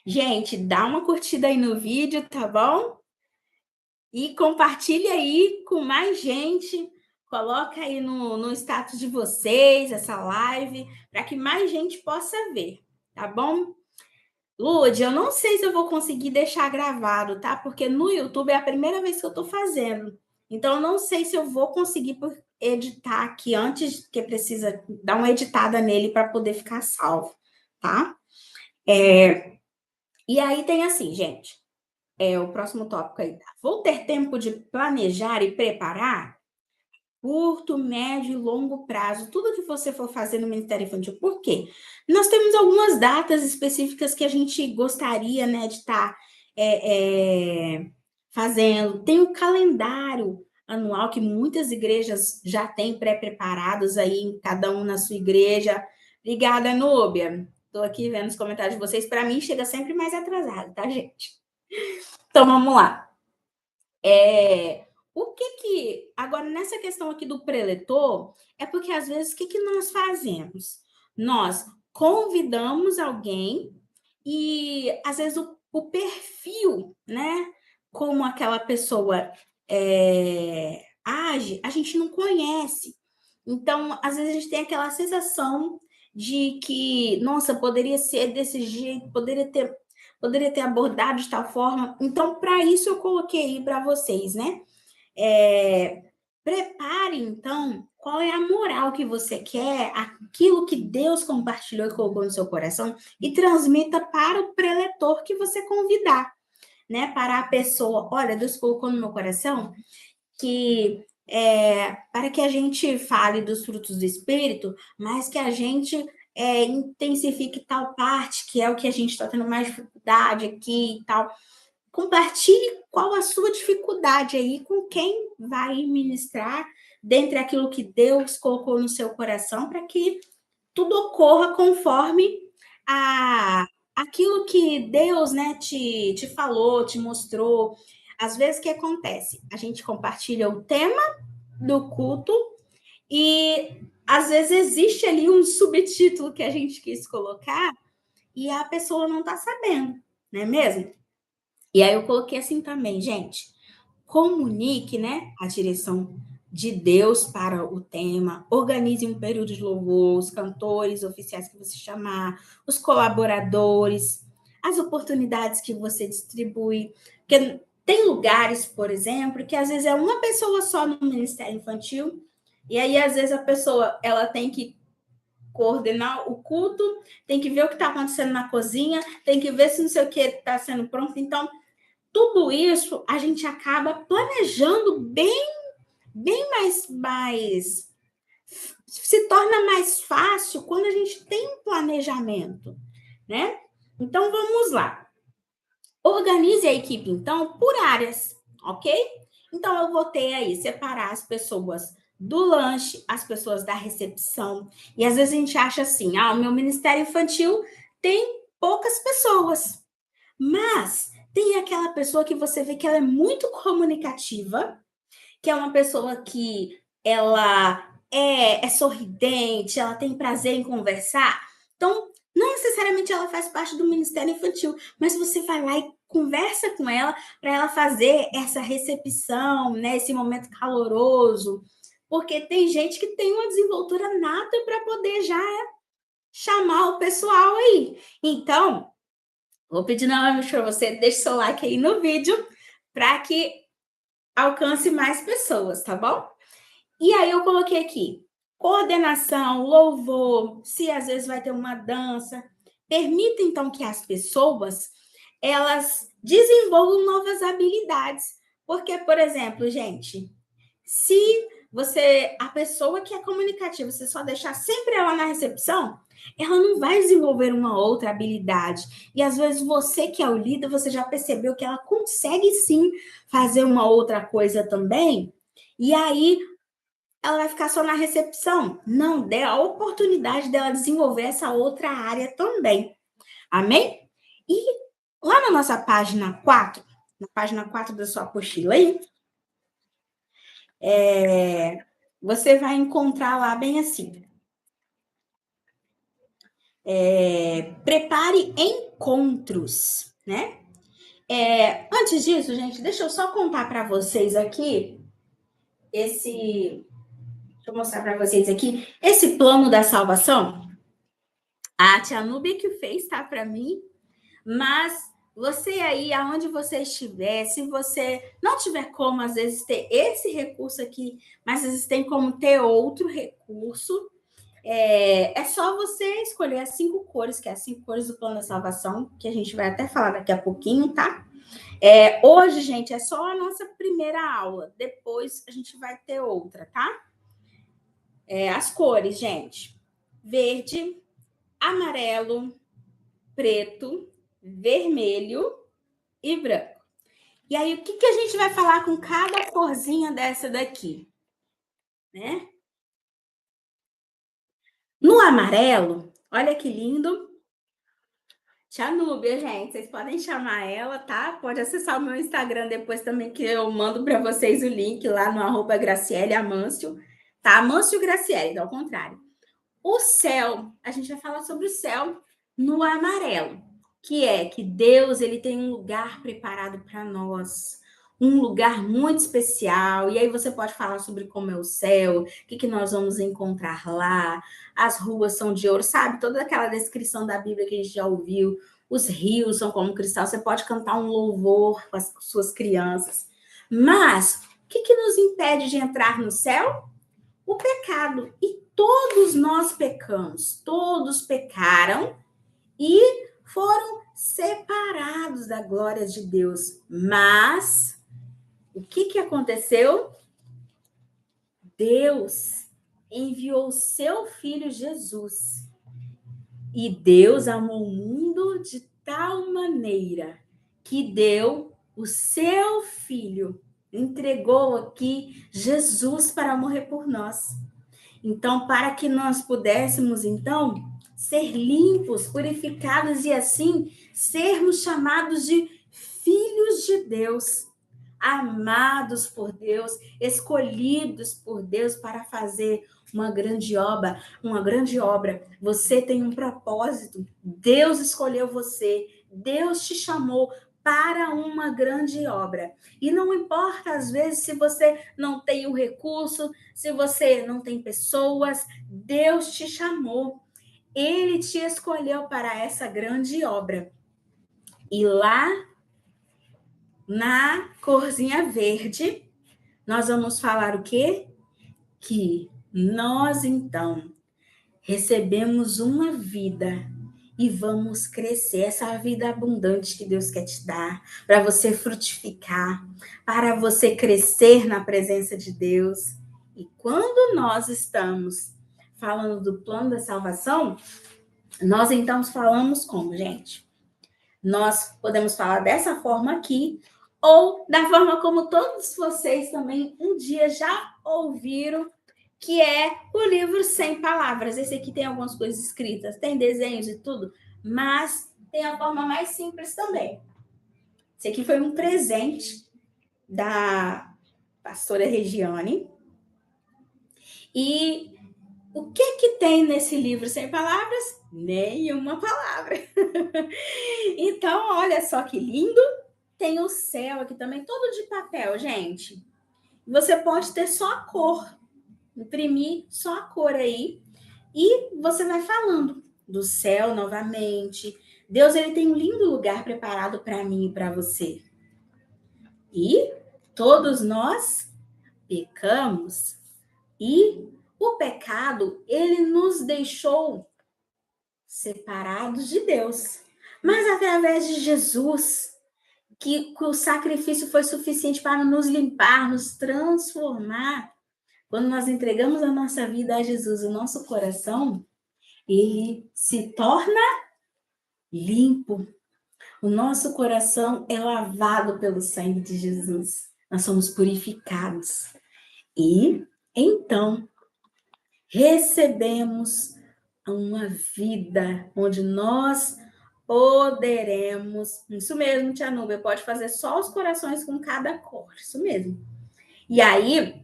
Gente, dá uma curtida aí no vídeo, tá bom? E compartilha aí com mais gente. Coloca aí no status de vocês essa live, para que mais gente possa ver, tá bom? Lude, eu não sei se eu vou conseguir deixar gravado, tá? Porque no YouTube é a primeira vez que eu tô fazendo. Então, eu não sei se eu vou conseguir editar aqui antes, que precisa dar uma editada nele para poder ficar salvo, tá? E aí tem assim, gente, o próximo tópico aí. Tá? Vou ter tempo de planejar e preparar? Curto, médio e longo prazo, tudo que você for fazer no Ministério Infantil. Por quê? Nós temos algumas datas específicas que a gente gostaria, né, de estar fazendo. Tem o calendário anual que muitas igrejas já têm pré-preparados aí, cada um na sua igreja. Obrigada, Núbia. Estou aqui vendo os comentários de vocês. Para mim, chega sempre mais atrasado, tá, gente? Então, vamos lá. Agora, nessa questão aqui do preletor, é porque às vezes o que nós fazemos? Nós convidamos alguém e às vezes o perfil, né? Como aquela pessoa age, a gente não conhece. Então, às vezes a gente tem aquela sensação de que, nossa, poderia ser desse jeito, poderia ter abordado de tal forma. Então, para isso eu coloquei aí para vocês, né? Prepare, então, qual é a moral que você quer, aquilo que Deus compartilhou e colocou no seu coração, e transmita para o preletor que você convidar, né? Para a pessoa, olha, Deus colocou no meu coração que para que a gente fale dos frutos do Espírito, mas que a gente intensifique tal parte, que é o que a gente está tendo mais dificuldade aqui e tal. Compartilhe qual a sua dificuldade aí com quem vai ministrar, dentre aquilo que Deus colocou no seu coração, para que tudo ocorra conforme aquilo que Deus, né, te falou, te mostrou. Às vezes, o que acontece? A gente compartilha o tema do culto e, às vezes, existe ali um subtítulo que a gente quis colocar e a pessoa não está sabendo, não é mesmo? E aí eu coloquei assim também, gente, comunique, né, a direção de Deus para o tema, organize um período de louvor, os cantores oficiais que você chamar, os colaboradores, as oportunidades que você distribui, porque tem lugares, por exemplo, que às vezes é uma pessoa só no Ministério Infantil, e aí às vezes a pessoa, ela tem que coordenar o culto, tem que ver o que está acontecendo na cozinha, tem que ver se não sei o que está sendo pronto, então tudo isso a gente acaba planejando bem mais se torna mais fácil quando a gente tem um planejamento, né? Então vamos lá. Organize a equipe então por áreas, ok? Então eu vou ter aí separar as pessoas do lanche, as pessoas da recepção. E às vezes a gente acha assim: o meu ministério infantil tem poucas pessoas. Mas tem aquela pessoa que você vê que ela é muito comunicativa, que é uma pessoa que ela é sorridente, ela tem prazer em conversar. Então, não necessariamente ela faz parte do Ministério Infantil, mas você vai lá e conversa com ela para ela fazer essa recepção, né, esse momento caloroso. Porque tem gente que tem uma desenvoltura nata para poder já chamar o pessoal aí. Então, vou pedir novamente para você, deixe seu like aí no vídeo para que alcance mais pessoas, tá bom? E aí eu coloquei aqui coordenação, louvor, se às vezes vai ter uma dança. Permita então que as pessoas elas desenvolvam novas habilidades. Porque, por exemplo, gente, se a pessoa que é comunicativa, você só deixar sempre ela na recepção, ela não vai desenvolver uma outra habilidade. E às vezes você que é o líder, você já percebeu que ela consegue sim fazer uma outra coisa também. E aí ela vai ficar só na recepção. Não, dê a oportunidade dela desenvolver essa outra área também. Amém? E lá na nossa página 4, na página 4 da sua apostila aí, você vai encontrar lá bem assim. prepare encontros, né? Antes disso, gente, deixa eu só contar para vocês aqui esse. Deixa eu mostrar para vocês aqui esse plano da salvação. A tia Núbia que fez, tá? Para mim. Mas você aí, aonde você estiver, se você não tiver como, às vezes, ter esse recurso aqui, mas às vezes tem como ter outro recurso, é só você escolher as 5 cores, que é as 5 cores do plano da salvação, que a gente vai até falar daqui a pouquinho, tá? Hoje, gente, é só a nossa primeira aula. Depois a gente vai ter outra, tá? As cores, gente. Verde, amarelo, preto, vermelho e branco. E aí, o que a gente vai falar com cada corzinha dessa daqui? Né? No amarelo, olha que lindo. Tia Núbia, gente, vocês podem chamar ela, tá? Pode acessar o meu Instagram depois também, que eu mando para vocês o link lá no @Graciele Amâncio, tá? Amâncio Graciele, então, ao contrário. O céu, a gente vai falar sobre o céu no amarelo, que Deus, ele tem um lugar preparado para nós, um lugar muito especial. E aí você pode falar sobre como é o céu, o que nós vamos encontrar lá. As ruas são de ouro, sabe? Toda aquela descrição da Bíblia que a gente já ouviu. Os rios são como cristal. Você pode cantar um louvor com as suas crianças. Mas o que nos impede de entrar no céu? O pecado. E todos nós pecamos, todos pecaram e foram separados da glória de Deus. Mas o que aconteceu? Deus enviou o seu filho Jesus. E Deus amou o mundo de tal maneira que deu o seu filho, entregou aqui Jesus para morrer por nós. Então, para que nós pudéssemos, então, ser limpos, purificados e assim sermos chamados de filhos de Deus, amados por Deus, escolhidos por Deus para fazer uma grande obra, Você tem um propósito. Deus escolheu você. Deus te chamou para uma grande obra. E não importa, às vezes, se você não tem o recurso, se você não tem pessoas, Deus te chamou. Ele te escolheu para essa grande obra. E lá, na corzinha verde, nós vamos falar o quê? Que nós, então, recebemos uma vida e vamos crescer, essa vida abundante que Deus quer te dar, para você frutificar, para você crescer na presença de Deus. E quando nós estamos falando do plano da salvação, nós então falamos como, gente? Nós podemos falar dessa forma aqui, ou da forma como todos vocês também um dia já ouviram, que é o livro Sem Palavras. Esse aqui tem algumas coisas escritas, tem desenhos e tudo, mas tem a forma mais simples também. Esse aqui foi um presente da pastora Regiane. E o que tem nesse livro Sem Palavras? Nenhuma palavra. Então, olha só que lindo. Tem o céu aqui também, todo de papel, gente. Você pode ter só a cor, imprimir só a cor aí, e você vai falando do céu novamente. Deus, ele tem um lindo lugar preparado para mim e para você. E todos nós pecamos, e o pecado, ele nos deixou separados de Deus. Mas através de Jesus, que o sacrifício foi suficiente para nos limpar, nos transformar. Quando nós entregamos a nossa vida a Jesus, o nosso coração, ele se torna limpo. O nosso coração é lavado pelo sangue de Jesus. Nós somos purificados. E, então, recebemos uma vida onde nós poderemos... Isso mesmo, tia Núbia, pode fazer só os corações com cada cor. Isso mesmo. E aí,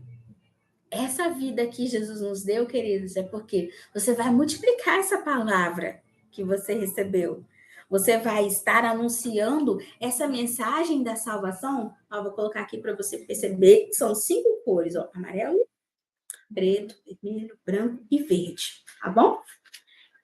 essa vida que Jesus nos deu, queridos, é porque você vai multiplicar essa palavra. que você recebeu. Você vai estar anunciando essa mensagem da salvação. Ó, vou colocar aqui para você perceber que são 5 cores, ó, amarelo, preto, vermelho, branco e verde, tá bom?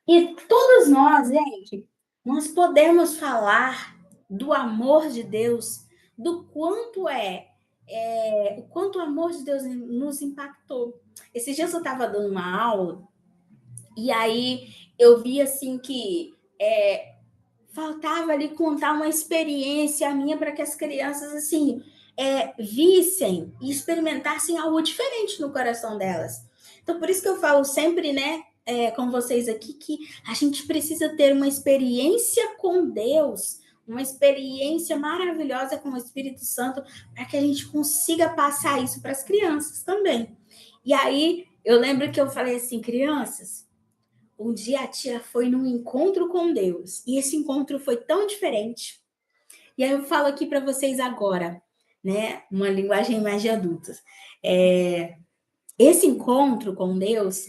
E todos nós, gente, nós podemos falar do amor de Deus, do quanto o quanto o amor de Deus nos impactou. Esses dias eu estava dando uma aula e aí eu vi assim que faltava ali contar uma experiência minha para que as crianças assim vissem e experimentassem algo diferente no coração delas. Então, por isso que eu falo sempre, né, com vocês aqui, que a gente precisa ter uma experiência com Deus, uma experiência maravilhosa com o Espírito Santo, para que a gente consiga passar isso para as crianças também. E aí, eu lembro que eu falei assim, crianças, um dia a tia foi num encontro com Deus, e esse encontro foi tão diferente. E aí eu falo aqui para vocês agora, né, uma linguagem mais de adultos. Esse encontro com Deus,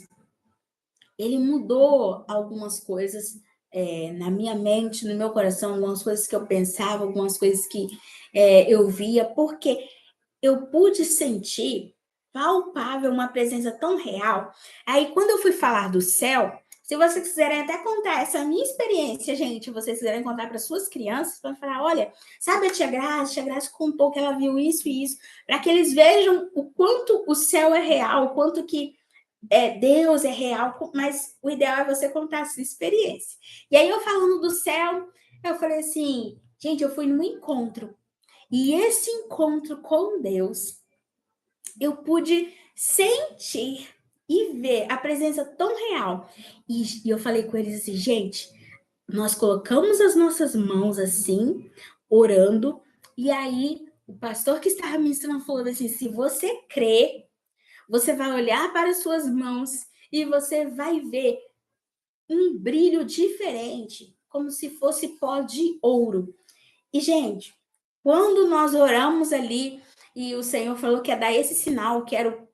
ele mudou algumas coisas na minha mente, no meu coração, algumas coisas que eu pensava, algumas coisas que eu via, porque eu pude sentir palpável uma presença tão real. Aí, quando eu fui falar do céu, se vocês quiserem até contar essa minha experiência, gente, vocês quiserem contar para suas crianças, para falar, olha, sabe a tia Graça contou que ela viu isso e isso, para que eles vejam o quanto o céu é real, o quanto que Deus é real, mas o ideal é você contar a sua experiência. E aí, eu falando do céu, eu falei assim, gente, eu fui num encontro, e esse encontro com Deus, eu pude sentir e ver a presença tão real. E eu falei com eles assim, gente, nós colocamos as nossas mãos assim, orando, e aí o pastor que estava me ensinando falou assim, se você crê, você vai olhar para as suas mãos e você vai ver um brilho diferente, como se fosse pó de ouro. E, gente, quando nós oramos ali e o Senhor falou que ia dar esse sinal, que era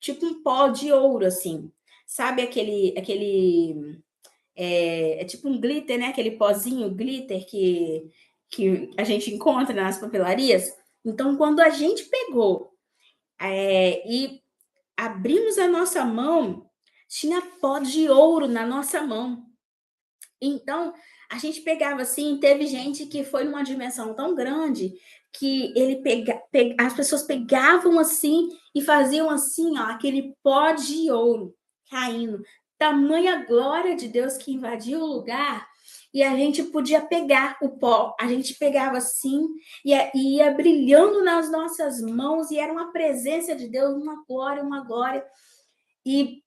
tipo um pó de ouro, assim. Sabe é tipo um glitter, né? Aquele pozinho glitter que a gente encontra nas papelarias. Então, quando a gente pegou e abrimos a nossa mão, tinha pó de ouro na nossa mão. Então, a gente pegava assim, teve gente que foi numa dimensão tão grande que as pessoas pegavam assim e faziam assim, ó, aquele pó de ouro caindo. Tamanha glória de Deus que invadiu o lugar e a gente podia pegar o pó, a gente pegava assim e ia brilhando nas nossas mãos e era uma presença de Deus, uma glória. E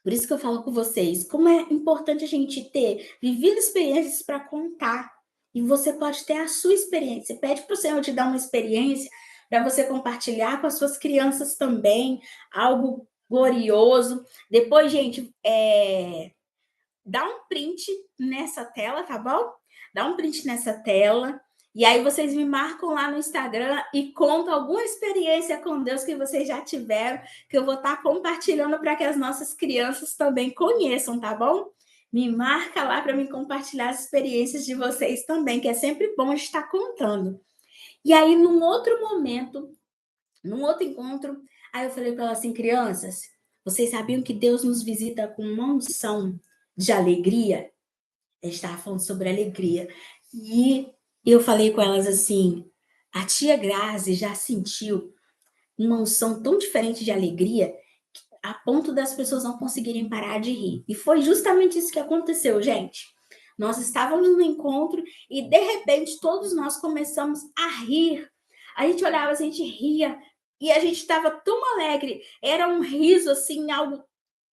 por isso que eu falo com vocês, como é importante a gente ter vivido experiências para contar. E você pode ter a sua experiência. Pede para o Senhor te dar uma experiência para você compartilhar com as suas crianças também, algo glorioso. Depois, gente, dá um print nessa tela, tá bom? Dá um print nessa tela. E aí vocês me marcam lá no Instagram e contam alguma experiência com Deus que vocês já tiveram, que eu vou estar compartilhando para que as nossas crianças também conheçam, tá bom? Me marca lá para me compartilhar as experiências de vocês também, que é sempre bom estar contando. E aí, num outro momento, num outro encontro, aí eu falei para ela assim, crianças, vocês sabiam que Deus nos visita com uma unção de alegria? A gente estava falando sobre alegria. E eu falei com elas assim, a tia Grazi já sentiu uma unção tão diferente de alegria a ponto das pessoas não conseguirem parar de rir. E foi justamente isso que aconteceu, gente. Nós estávamos no encontro e, de repente, todos nós começamos a rir. A gente olhava, a gente ria e a gente estava tão alegre. Era um riso, assim, algo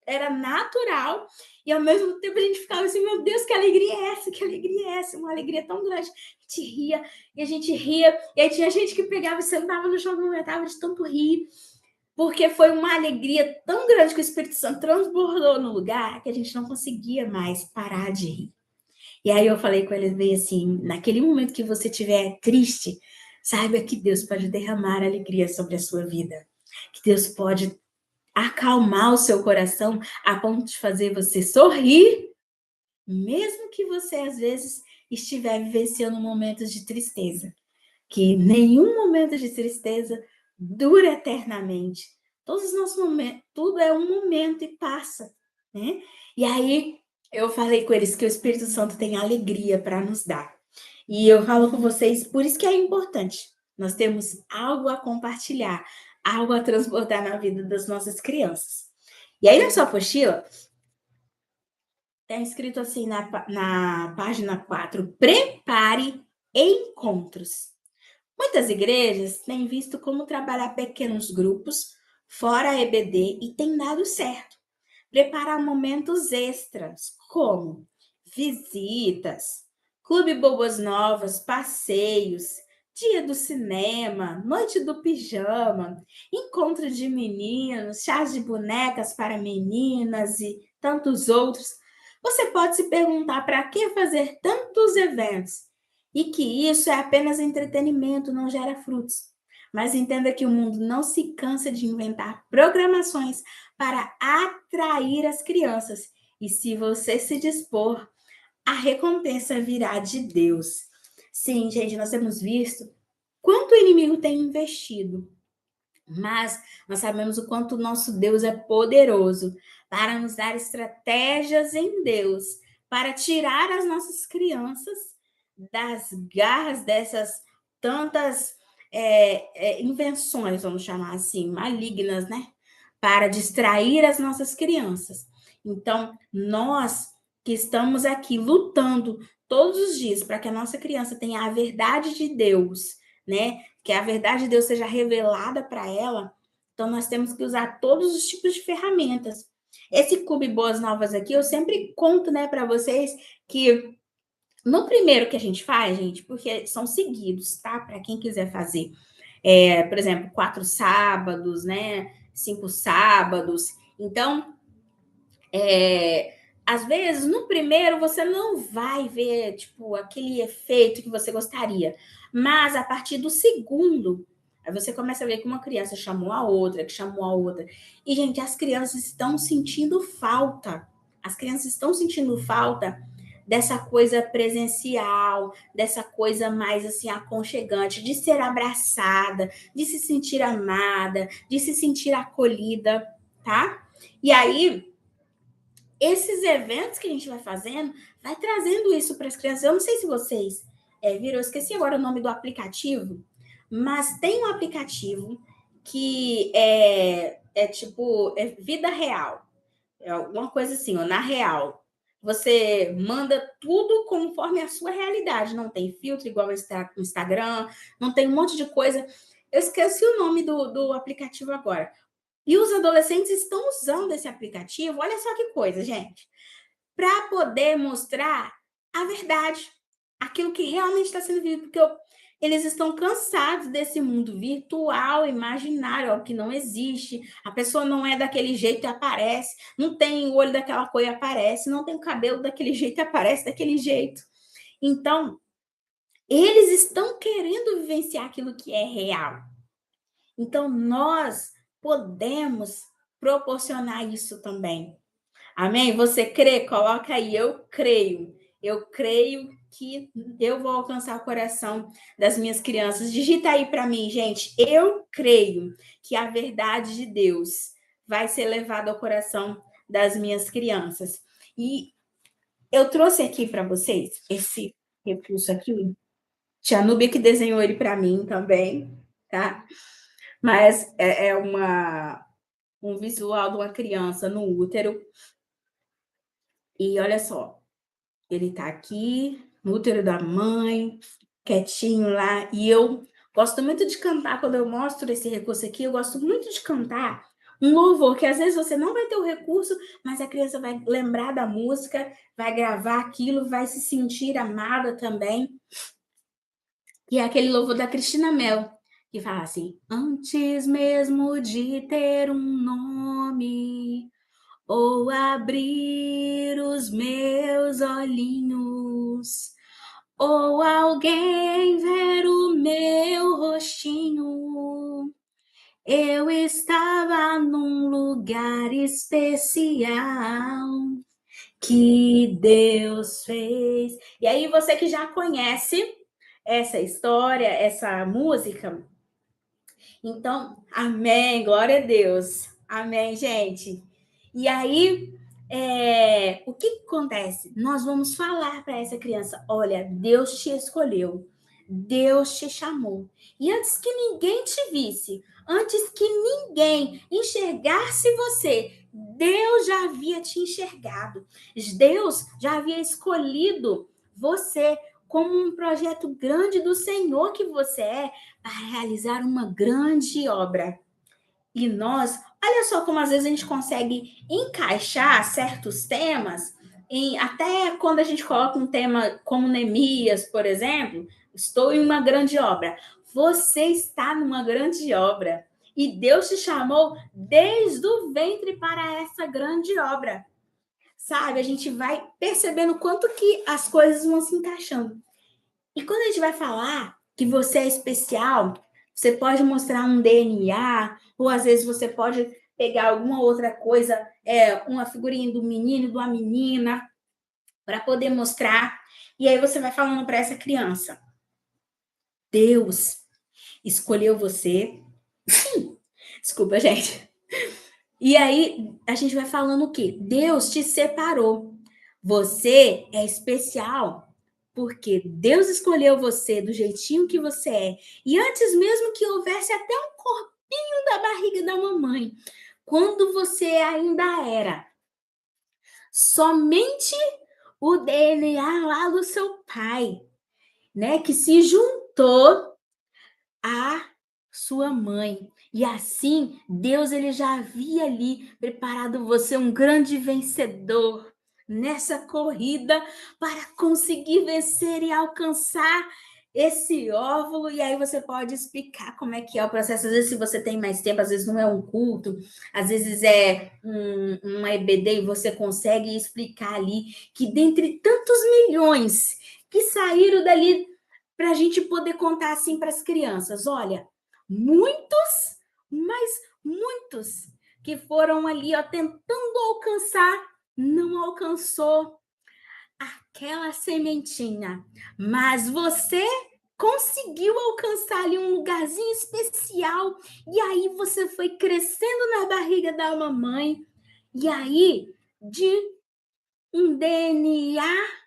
era natural, e ao mesmo tempo a gente ficava assim, meu Deus, que alegria é essa? Que alegria é essa? Uma alegria tão grande. A gente ria, e aí tinha gente que pegava e sentava no chão, não aguentava de tanto rir, porque foi uma alegria tão grande que o Espírito Santo transbordou no lugar que a gente não conseguia mais parar de rir. E aí eu falei com eles bem assim, naquele momento que você estiver triste, saiba que Deus pode derramar alegria sobre a sua vida, que Deus pode acalmar o seu coração a ponto de fazer você sorrir mesmo que você às vezes estiver vivenciando momentos de tristeza, que nenhum momento de tristeza dura eternamente. Todos os nossos momentos, tudo é um momento e passa, né? E aí eu falei com eles que o Espírito Santo tem alegria para nos dar. E eu falo com vocês, por isso que é importante. Nós temos algo a compartilhar, algo a transbordar na vida das nossas crianças. E aí na sua apostila, está escrito assim na página 4, prepare encontros. Muitas igrejas têm visto como trabalhar pequenos grupos, fora a EBD, e tem dado certo. Preparar momentos extras, como visitas, clube Bobas Novas, passeios, dia do cinema, noite do pijama, encontro de meninos, chás de bonecas para meninas e tantos outros. Você pode se perguntar para que fazer tantos eventos e que isso é apenas entretenimento, não gera frutos. Mas entenda que o mundo não se cansa de inventar programações para atrair as crianças. E se você se dispor, a recompensa virá de Deus. Sim, gente, nós temos visto quanto o inimigo tem investido, mas nós sabemos o quanto o nosso Deus é poderoso para nos dar estratégias em Deus, para tirar as nossas crianças das garras dessas tantas invenções, vamos chamar assim, malignas, né? Para distrair as nossas crianças. Então, nós que estamos aqui lutando todos os dias para que a nossa criança tenha a verdade de Deus, né? Que a verdade de Deus seja revelada para ela, então nós temos que usar todos os tipos de ferramentas. Esse Clube Boas Novas aqui, eu sempre conto, né, para vocês que no primeiro que a gente faz, gente, porque são seguidos, tá? Para quem quiser fazer, por exemplo, 4 sábados, né? 5 sábados. Então, às vezes, no primeiro, você não vai ver, tipo, aquele efeito que você gostaria. Mas, a partir do segundo, aí você começa a ver que uma criança chamou a outra, que chamou a outra. E, gente, as crianças estão sentindo falta. As crianças estão sentindo falta dessa coisa presencial, dessa coisa mais, assim, aconchegante, de ser abraçada, de se sentir amada, de se sentir acolhida, tá? E aí esses eventos que a gente vai fazendo, vai trazendo isso para as crianças. Eu não sei se vocês viram, eu esqueci agora o nome do aplicativo, mas tem um aplicativo que é tipo vida real. É alguma coisa assim, ó, na real. Você manda tudo conforme a sua realidade. Não tem filtro igual no Instagram, não tem um monte de coisa. Eu esqueci o nome do aplicativo agora. E os adolescentes estão usando esse aplicativo, olha só que coisa, gente, para poder mostrar a verdade, aquilo que realmente está sendo vivido, porque eles estão cansados desse mundo virtual, imaginário, ó, que não existe. A pessoa não é daquele jeito e aparece, não tem o olho daquela cor e aparece, não tem o cabelo daquele jeito e aparece daquele jeito. Então, eles estão querendo vivenciar aquilo que é real. Então, nós podemos proporcionar isso também. Amém? Você crê? Coloca aí, eu creio. Eu creio que eu vou alcançar o coração das minhas crianças. Digita aí para mim, gente. Eu creio que a verdade de Deus vai ser levada ao coração das minhas crianças. E eu trouxe aqui para vocês esse recurso aqui. Tia Núbia que desenhou ele para mim também, tá? Mas é um visual de uma criança no útero. E olha só, ele tá aqui no útero da mãe, quietinho lá. E eu gosto muito de cantar, quando eu mostro esse recurso aqui, eu gosto muito de cantar um louvor, que às vezes você não vai ter o recurso, mas a criança vai lembrar da música, vai gravar aquilo, vai se sentir amada também. Que é aquele louvor da Cristina Mel, que fala assim: antes mesmo de ter um nome, ou abrir os meus olhinhos, ou alguém ver o meu rostinho, eu estava num lugar especial que Deus fez. E aí, você que já conhece essa história, essa música, então, amém, glória a Deus. Amém, gente. E aí, o que acontece? Nós vamos falar para essa criança: olha, Deus te escolheu, Deus te chamou. E antes que ninguém te visse, antes que ninguém enxergasse você, Deus já havia te enxergado. Deus já havia escolhido você como um projeto grande do Senhor que você é, para realizar uma grande obra. E nós, olha só como às vezes a gente consegue encaixar certos temas até quando a gente coloca um tema como Neemias, por exemplo, estou em uma grande obra. Você está numa grande obra. E Deus te chamou desde o ventre para essa grande obra. Sabe? A gente vai percebendo quanto que as coisas vão se encaixando. E quando a gente vai falar que você é especial, você pode mostrar um DNA, ou às vezes você pode pegar alguma outra coisa, uma figurinha do menino, de uma menina, para poder mostrar. E aí você vai falando para essa criança: Deus escolheu você. Desculpa, gente. E aí a gente vai falando o quê? Deus te separou. Você é especial porque Deus escolheu você do jeitinho que você é. E antes mesmo que houvesse até um corpinho da barriga da mamãe, quando você ainda era somente o DNA lá do seu pai, né, que se juntou a sua mãe. E assim, Deus ele já havia ali preparado você um grande vencedor nessa corrida para conseguir vencer e alcançar esse óvulo. E aí você pode explicar como é que é o processo. Às vezes, se você tem mais tempo, às vezes não é um culto, às vezes é uma EBD e você consegue explicar ali que dentre tantos milhões que saíram dali para a gente poder contar assim para as crianças, olha, muitos, mas muitos que foram ali, ó, tentando alcançar, não alcançou aquela sementinha, mas você conseguiu alcançar ali um lugarzinho especial, e aí você foi crescendo na barriga da mamãe, e aí de um DNA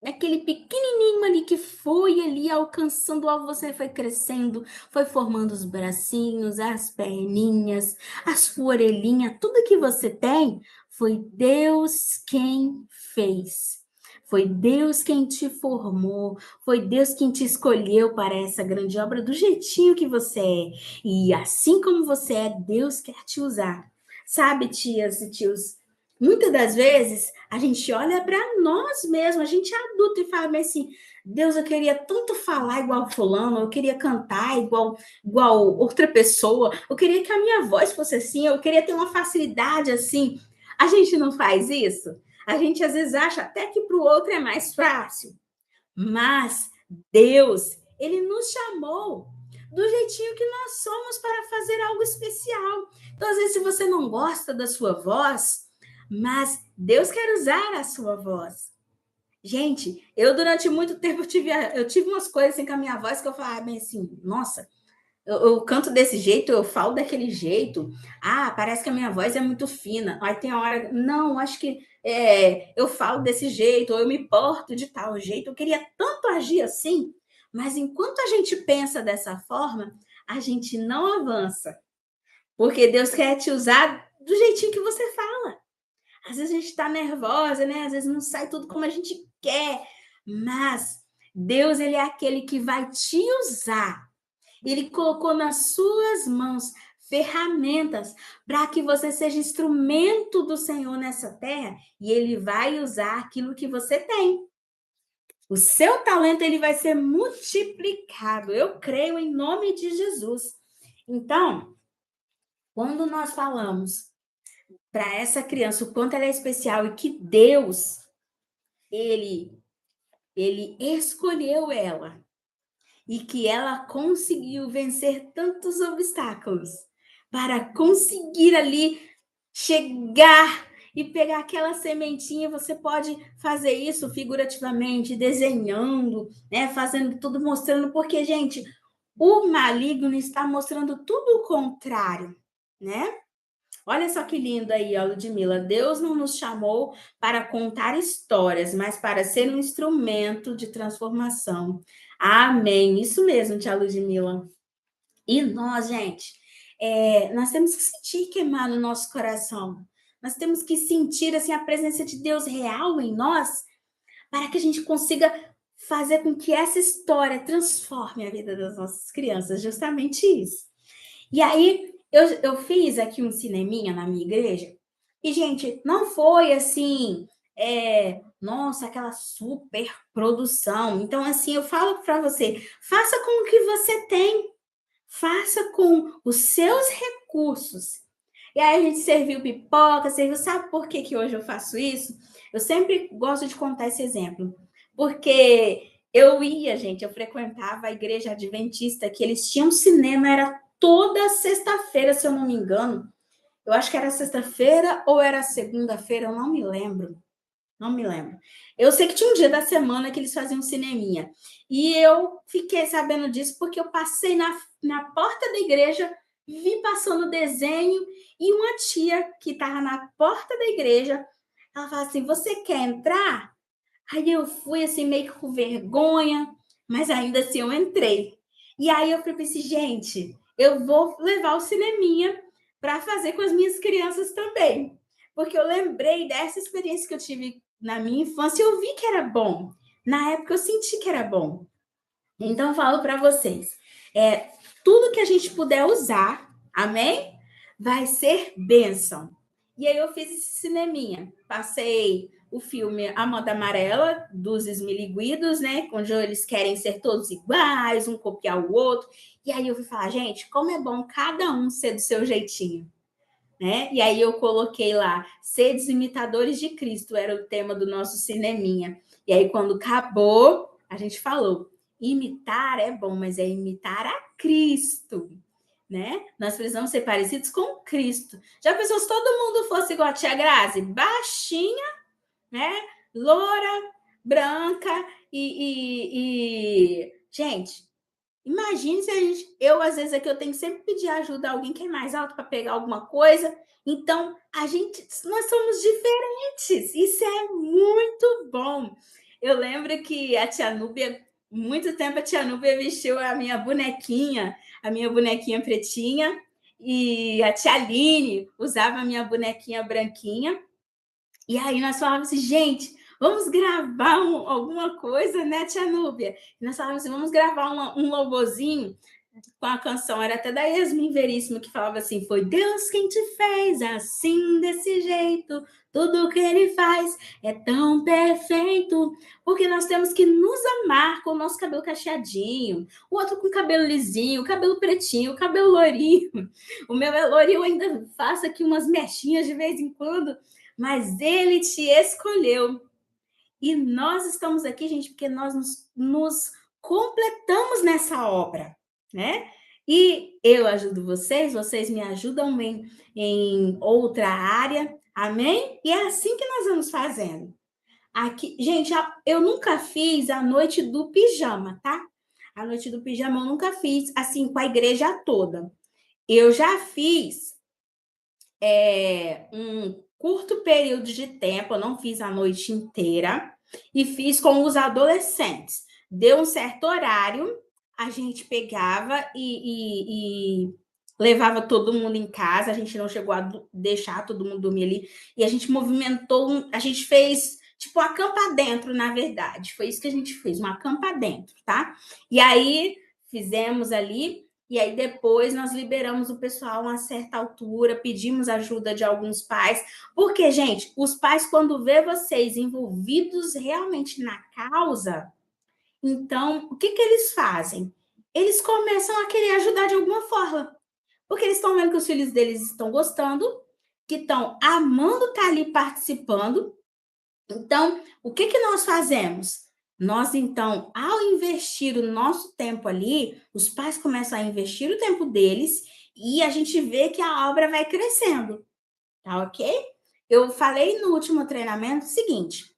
aquele pequenininho ali que foi ali alcançando, ó, você foi crescendo, foi formando os bracinhos, as perninhas, a sua orelhinha, tudo que você tem, foi Deus quem fez. Foi Deus quem te formou, foi Deus quem te escolheu para essa grande obra do jeitinho que você é. E assim como você é, Deus quer te usar. Sabe, tias e tios, muitas das vezes a gente olha para nós mesmos, a gente é adulto e fala assim: Deus, eu queria tanto falar igual fulano, eu queria cantar igual outra pessoa, eu queria que a minha voz fosse assim, eu queria ter uma facilidade assim. A gente não faz isso? A gente às vezes acha até que para o outro é mais fácil. Mas Deus, ele nos chamou do jeitinho que nós somos para fazer algo especial. Então, às vezes, se você não gosta da sua voz, mas Deus quer usar a sua voz. Gente, eu durante muito tempo eu tive umas coisas assim com a minha voz que eu falava bem assim, nossa, eu canto desse jeito, eu falo daquele jeito. Ah, parece que a minha voz é muito fina. Aí tem a hora, não, acho que eu falo desse jeito, ou eu me porto de tal jeito. Eu queria tanto agir assim, mas enquanto a gente pensa dessa forma, a gente não avança. Porque Deus quer te usar do jeitinho que você fala. Às vezes a gente está nervosa, né? Às vezes não sai tudo como a gente quer. Mas Deus, ele é aquele que vai te usar. Ele colocou nas suas mãos ferramentas para que você seja instrumento do Senhor nessa terra e ele vai usar aquilo que você tem. O seu talento ele vai ser multiplicado. Eu creio em nome de Jesus. Então, quando nós falamos para essa criança o quanto ela é especial e que Deus ele escolheu ela e que ela conseguiu vencer tantos obstáculos para conseguir ali chegar e pegar aquela sementinha, você pode fazer isso figurativamente, desenhando, né? Fazendo tudo, mostrando, porque, gente, o maligno está mostrando tudo o contrário, né? Olha só que lindo aí, ó, Ludmila. Deus não nos chamou para contar histórias, mas para ser um instrumento de transformação. Amém. Isso mesmo, tia Ludmila. E nós, gente, nós temos que sentir queimar no nosso coração. Nós temos que sentir assim a presença de Deus real em nós, para que a gente consiga fazer com que essa história transforme a vida das nossas crianças. Justamente isso. E aí, eu fiz aqui um cineminha na minha igreja, e, gente, não foi assim, nossa, aquela super produção. Então, assim, eu falo para você, faça com o que você tem, faça com os seus recursos. E aí a gente serviu pipoca, serviu. Sabe por que, que hoje eu faço isso? Eu sempre gosto de contar esse exemplo. Porque eu frequentava a igreja adventista, que eles tinham cinema, era toda sexta-feira, se eu não me engano. Eu acho que era sexta-feira ou era segunda-feira, eu não me lembro. Não me lembro. Eu sei que tinha um dia da semana que eles faziam cineminha. E eu fiquei sabendo disso porque eu passei na porta da igreja, vi passando desenho, e uma tia que estava na porta da igreja, ela falou assim: "Você quer entrar?" Aí eu fui assim, meio que com vergonha, mas ainda assim eu entrei. E aí eu falei assim: gente, eu vou levar o cineminha para fazer com as minhas crianças também. Porque eu lembrei dessa experiência que eu tive na minha infância e eu vi que era bom. Na época eu senti que era bom. Então eu falo para vocês, tudo que a gente puder usar, amém? Vai ser bênção. E aí eu fiz esse cineminha. Passei o filme A Moda Amarela, dos Esmiliguidos, né? Onde eles querem ser todos iguais, um copiar o outro. E aí eu fui falar, gente, como é bom cada um ser do seu jeitinho, né? E aí eu coloquei lá, sedes imitadores de Cristo, era o tema do nosso cineminha. E aí quando acabou, a gente falou, imitar é bom, mas é imitar a Cristo, né? Nós precisamos ser parecidos com Cristo. Já pensou se todo mundo fosse igual a tia Grazi? Baixinha, né? Loura, branca Gente, imagine se a gente... Eu, às vezes, aqui eu tenho que sempre pedir ajuda a alguém que é mais alto para pegar alguma coisa. Então, nós somos diferentes. Isso é muito bom. Eu lembro que a tia Núbia, muito tempo a tia Núbia vestiu a minha bonequinha pretinha, e a tia Aline usava a minha bonequinha branquinha. E aí nós falávamos assim, gente, vamos gravar alguma coisa, né, tia Núbia? E nós falávamos assim, vamos gravar um louvorzinho com a canção, era até da Yasmin Veríssimo, que falava assim, foi Deus quem te fez assim, desse jeito, tudo que ele faz é tão perfeito, porque nós temos que nos amar com o nosso cabelo cacheadinho, o outro com cabelo lisinho, o cabelo pretinho, o cabelo lourinho. O meu é lourinho, eu ainda faço aqui umas mechinhas de vez em quando, mas ele te escolheu. E nós estamos aqui, gente, porque nós nos completamos nessa obra, né? E eu ajudo vocês, vocês me ajudam em outra área, amém? E é assim que nós vamos fazendo. Aqui, gente, eu nunca fiz a noite do pijama, tá? A noite do pijama eu nunca fiz, assim, com a igreja toda. Eu já fiz um curto período de tempo, eu não fiz a noite inteira, e fiz com os adolescentes. Deu um certo horário, a gente pegava e levava todo mundo em casa, a gente não chegou a deixar todo mundo dormir ali, e a gente movimentou, a gente fez tipo um acampa dentro, na verdade, foi isso que a gente fez, um acampa dentro, tá? E aí fizemos ali, e aí depois nós liberamos o pessoal a uma certa altura, pedimos ajuda de alguns pais, porque, gente, os pais, quando vê vocês envolvidos realmente na causa, então, o que eles fazem? Eles começam a querer ajudar de alguma forma, porque eles estão vendo que os filhos deles estão gostando, que estão amando estar ali participando. Então, o que nós fazemos? Nós, então, ao investir o nosso tempo ali, os pais começam a investir o tempo deles e a gente vê que a obra vai crescendo, tá ok? eu falei no último treinamento o seguinte,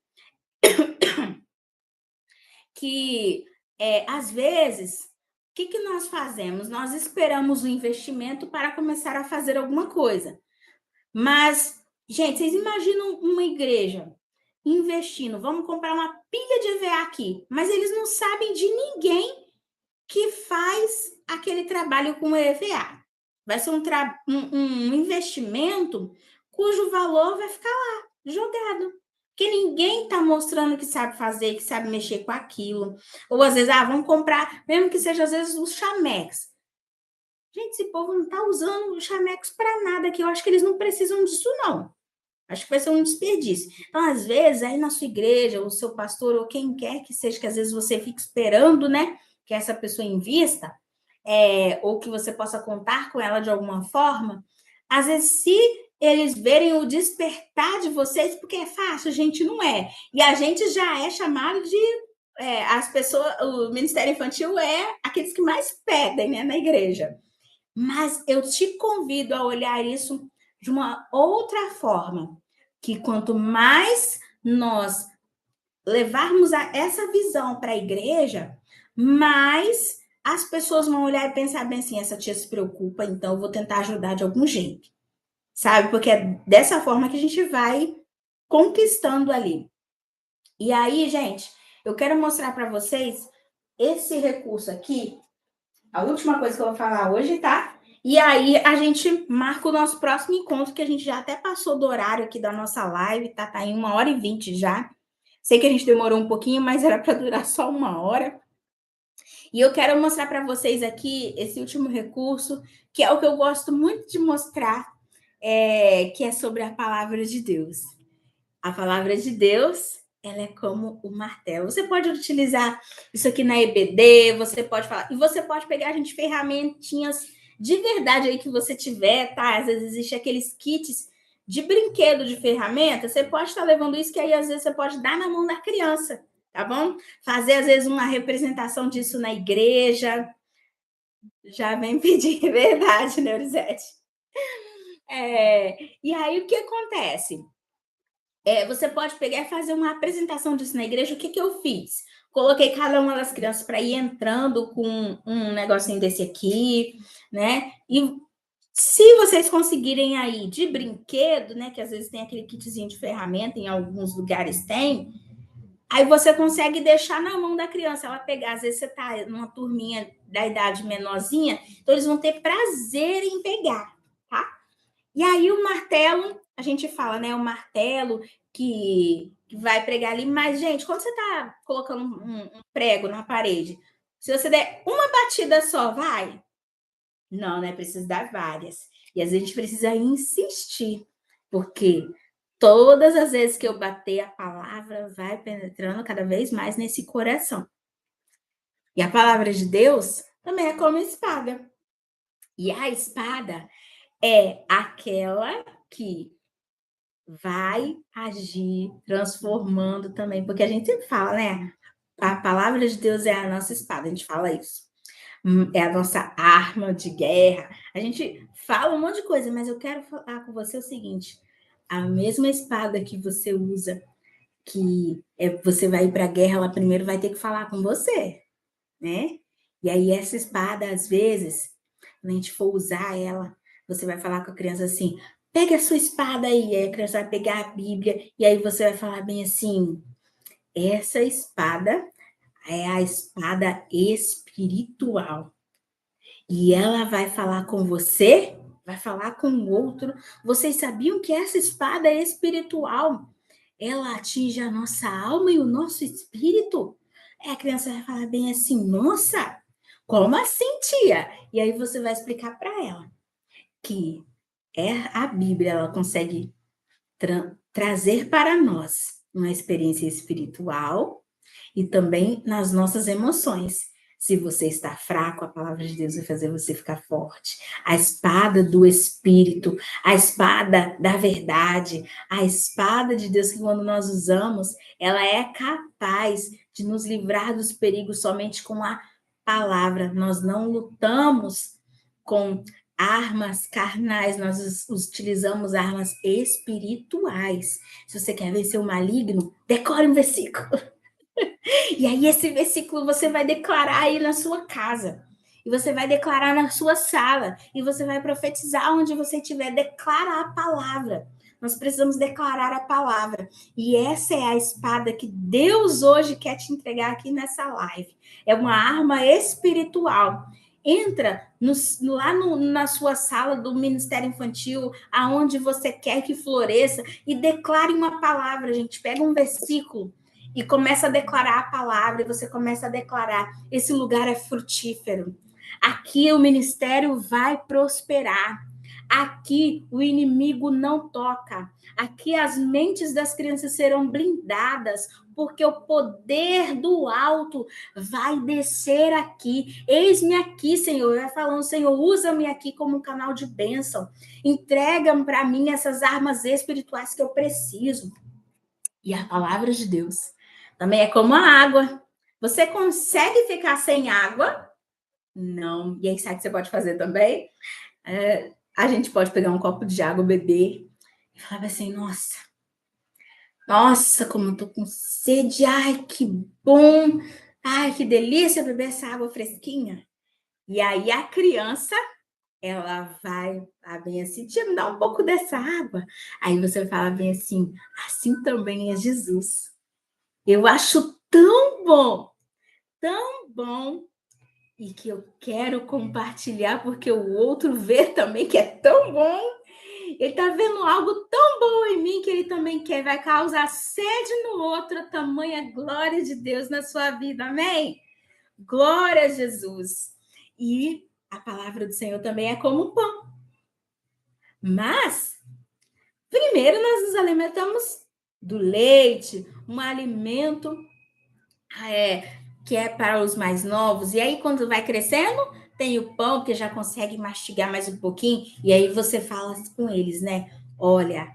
que às vezes, o que nós fazemos? Nós esperamos o investimento para começar a fazer alguma coisa. Mas, gente, vocês imaginam uma igreja investindo, vamos comprar uma pilha de EVA aqui, mas eles não sabem de ninguém que faz aquele trabalho com EVA. Vai ser um investimento cujo valor vai ficar lá, jogado. Porque ninguém está mostrando que sabe fazer, que sabe mexer com aquilo. Ou às vezes, vamos comprar, mesmo que seja às vezes os chamex. Gente, esse povo não está usando os chamex para nada, que eu acho que eles não precisam disso, não. Acho que vai ser um desperdício. Então, às vezes, aí na sua igreja, o seu pastor, ou quem quer que seja, que às vezes você fica esperando, né, que essa pessoa invista, ou que você possa contar com ela de alguma forma, às vezes, se eles verem o despertar de vocês, porque é fácil, gente, não é. E a gente já é chamado de as pessoas, o Ministério Infantil é aqueles que mais pedem, né, na igreja. Mas eu te convido a olhar isso de uma outra forma, que quanto mais nós levarmos essa visão para a igreja, mais as pessoas vão olhar e pensar bem assim, essa tia se preocupa, então eu vou tentar ajudar de algum jeito. Sabe? Porque é dessa forma que a gente vai conquistando ali. E aí, gente, eu quero mostrar para vocês esse recurso aqui, a última coisa que eu vou falar hoje, tá? E aí a gente marca o nosso próximo encontro, que a gente já até passou do horário aqui da nossa live, tá em 1h20 já. Sei que a gente demorou um pouquinho, mas era para durar só 1 hora. E eu quero mostrar para vocês aqui esse último recurso, que é o que eu gosto muito de mostrar, que é sobre a palavra de Deus. A palavra de Deus, ela é como o martelo. Você pode utilizar isso aqui na EBD, você pode falar, e você pode pegar, gente, ferramentinhas de verdade aí que você tiver, tá? Às vezes existe aqueles kits de brinquedo de ferramenta, você pode estar levando isso, que aí às vezes você pode dar na mão da criança, tá bom? Fazer às vezes uma representação disso na igreja. Já vem pedir verdade, né, Elisete? E aí o que acontece? Você pode pegar e fazer uma apresentação disso na igreja. O que eu fiz? Coloquei cada uma das crianças para ir entrando com um negocinho desse aqui, né? E se vocês conseguirem aí de brinquedo, né? Que às vezes tem aquele kitzinho de ferramenta, em alguns lugares tem. Aí você consegue deixar na mão da criança, ela pegar. Às vezes você tá numa turminha da idade menorzinha, então eles vão ter prazer em pegar, tá? E aí o martelo, a gente fala, né? O martelo que vai pregar ali. Mas, gente, quando você está colocando um prego na parede, se você der uma batida só, vai? Não, né? Precisa dar várias. E às vezes a gente precisa insistir, porque todas as vezes que eu bater, a palavra vai penetrando cada vez mais nesse coração. E a palavra de Deus também é como espada. E a espada é aquela que vai agir transformando também, porque a gente sempre fala, né? A palavra de Deus é a nossa espada, a gente fala isso. É a nossa arma de guerra. A gente fala um monte de coisa, mas eu quero falar com você o seguinte: a mesma espada que você usa, que você vai ir para a guerra, ela primeiro vai ter que falar com você, né? E aí essa espada, às vezes, quando a gente for usar ela, você vai falar com a criança assim, pega a sua espada aí a criança vai pegar a Bíblia, e aí você vai falar bem assim, essa espada é a espada espiritual. E ela vai falar com você, vai falar com o outro. Vocês sabiam que essa espada espiritual, ela atinge a nossa alma e o nosso espírito? A criança vai falar bem assim, nossa, como assim, tia? E aí você vai explicar para ela que a Bíblia, ela consegue trazer para nós uma experiência espiritual e também nas nossas emoções. Se você está fraco, a palavra de Deus vai fazer você ficar forte. A espada do Espírito, a espada da verdade, a espada de Deus que quando nós usamos, ela é capaz de nos livrar dos perigos somente com a palavra. Nós não lutamos com armas carnais, nós utilizamos armas espirituais. Se você quer vencer o maligno, decore um versículo. E aí, esse versículo você vai declarar aí na sua casa. E você vai declarar na sua sala. E você vai profetizar onde você estiver. Declarar a palavra. Nós precisamos declarar a palavra. E essa é a espada que Deus hoje quer te entregar aqui nessa live. É uma arma espiritual. Entra na sua sala do Ministério Infantil, aonde você quer que floresça, e declare uma palavra, gente. Pega um versículo e começa a declarar a palavra, e você começa a declarar: esse lugar é frutífero. Aqui o ministério vai prosperar. Aqui o inimigo não toca. Aqui as mentes das crianças serão blindadas, porque o poder do alto vai descer aqui. Eis-me aqui, Senhor. Vai falando: Senhor, usa-me aqui como um canal de bênção. Entrega para mim essas armas espirituais que eu preciso. E a palavra de Deus também é como a água. Você consegue ficar sem água? Não. E aí, sabe o que você pode fazer também? A gente pode pegar um copo de água, beber, e falar assim: nossa, como eu tô com sede, ai, que bom, ai, que delícia beber essa água fresquinha. E aí a criança, ela vai bem assim: tia, me dá um pouco dessa água. Aí você fala bem assim: assim também é Jesus. Eu acho tão bom, e que eu quero compartilhar, porque o outro vê também que é tão bom. Ele está vendo algo tão bom em mim que ele também quer, vai causar sede no outro, a tamanha glória de Deus na sua vida, amém? Glória a Jesus. E a palavra do Senhor também é como pão. Mas, primeiro nós nos alimentamos do leite, um alimento que é para os mais novos. E aí, quando vai crescendo, tem o pão, que já consegue mastigar mais um pouquinho. E aí você fala com eles, né? Olha,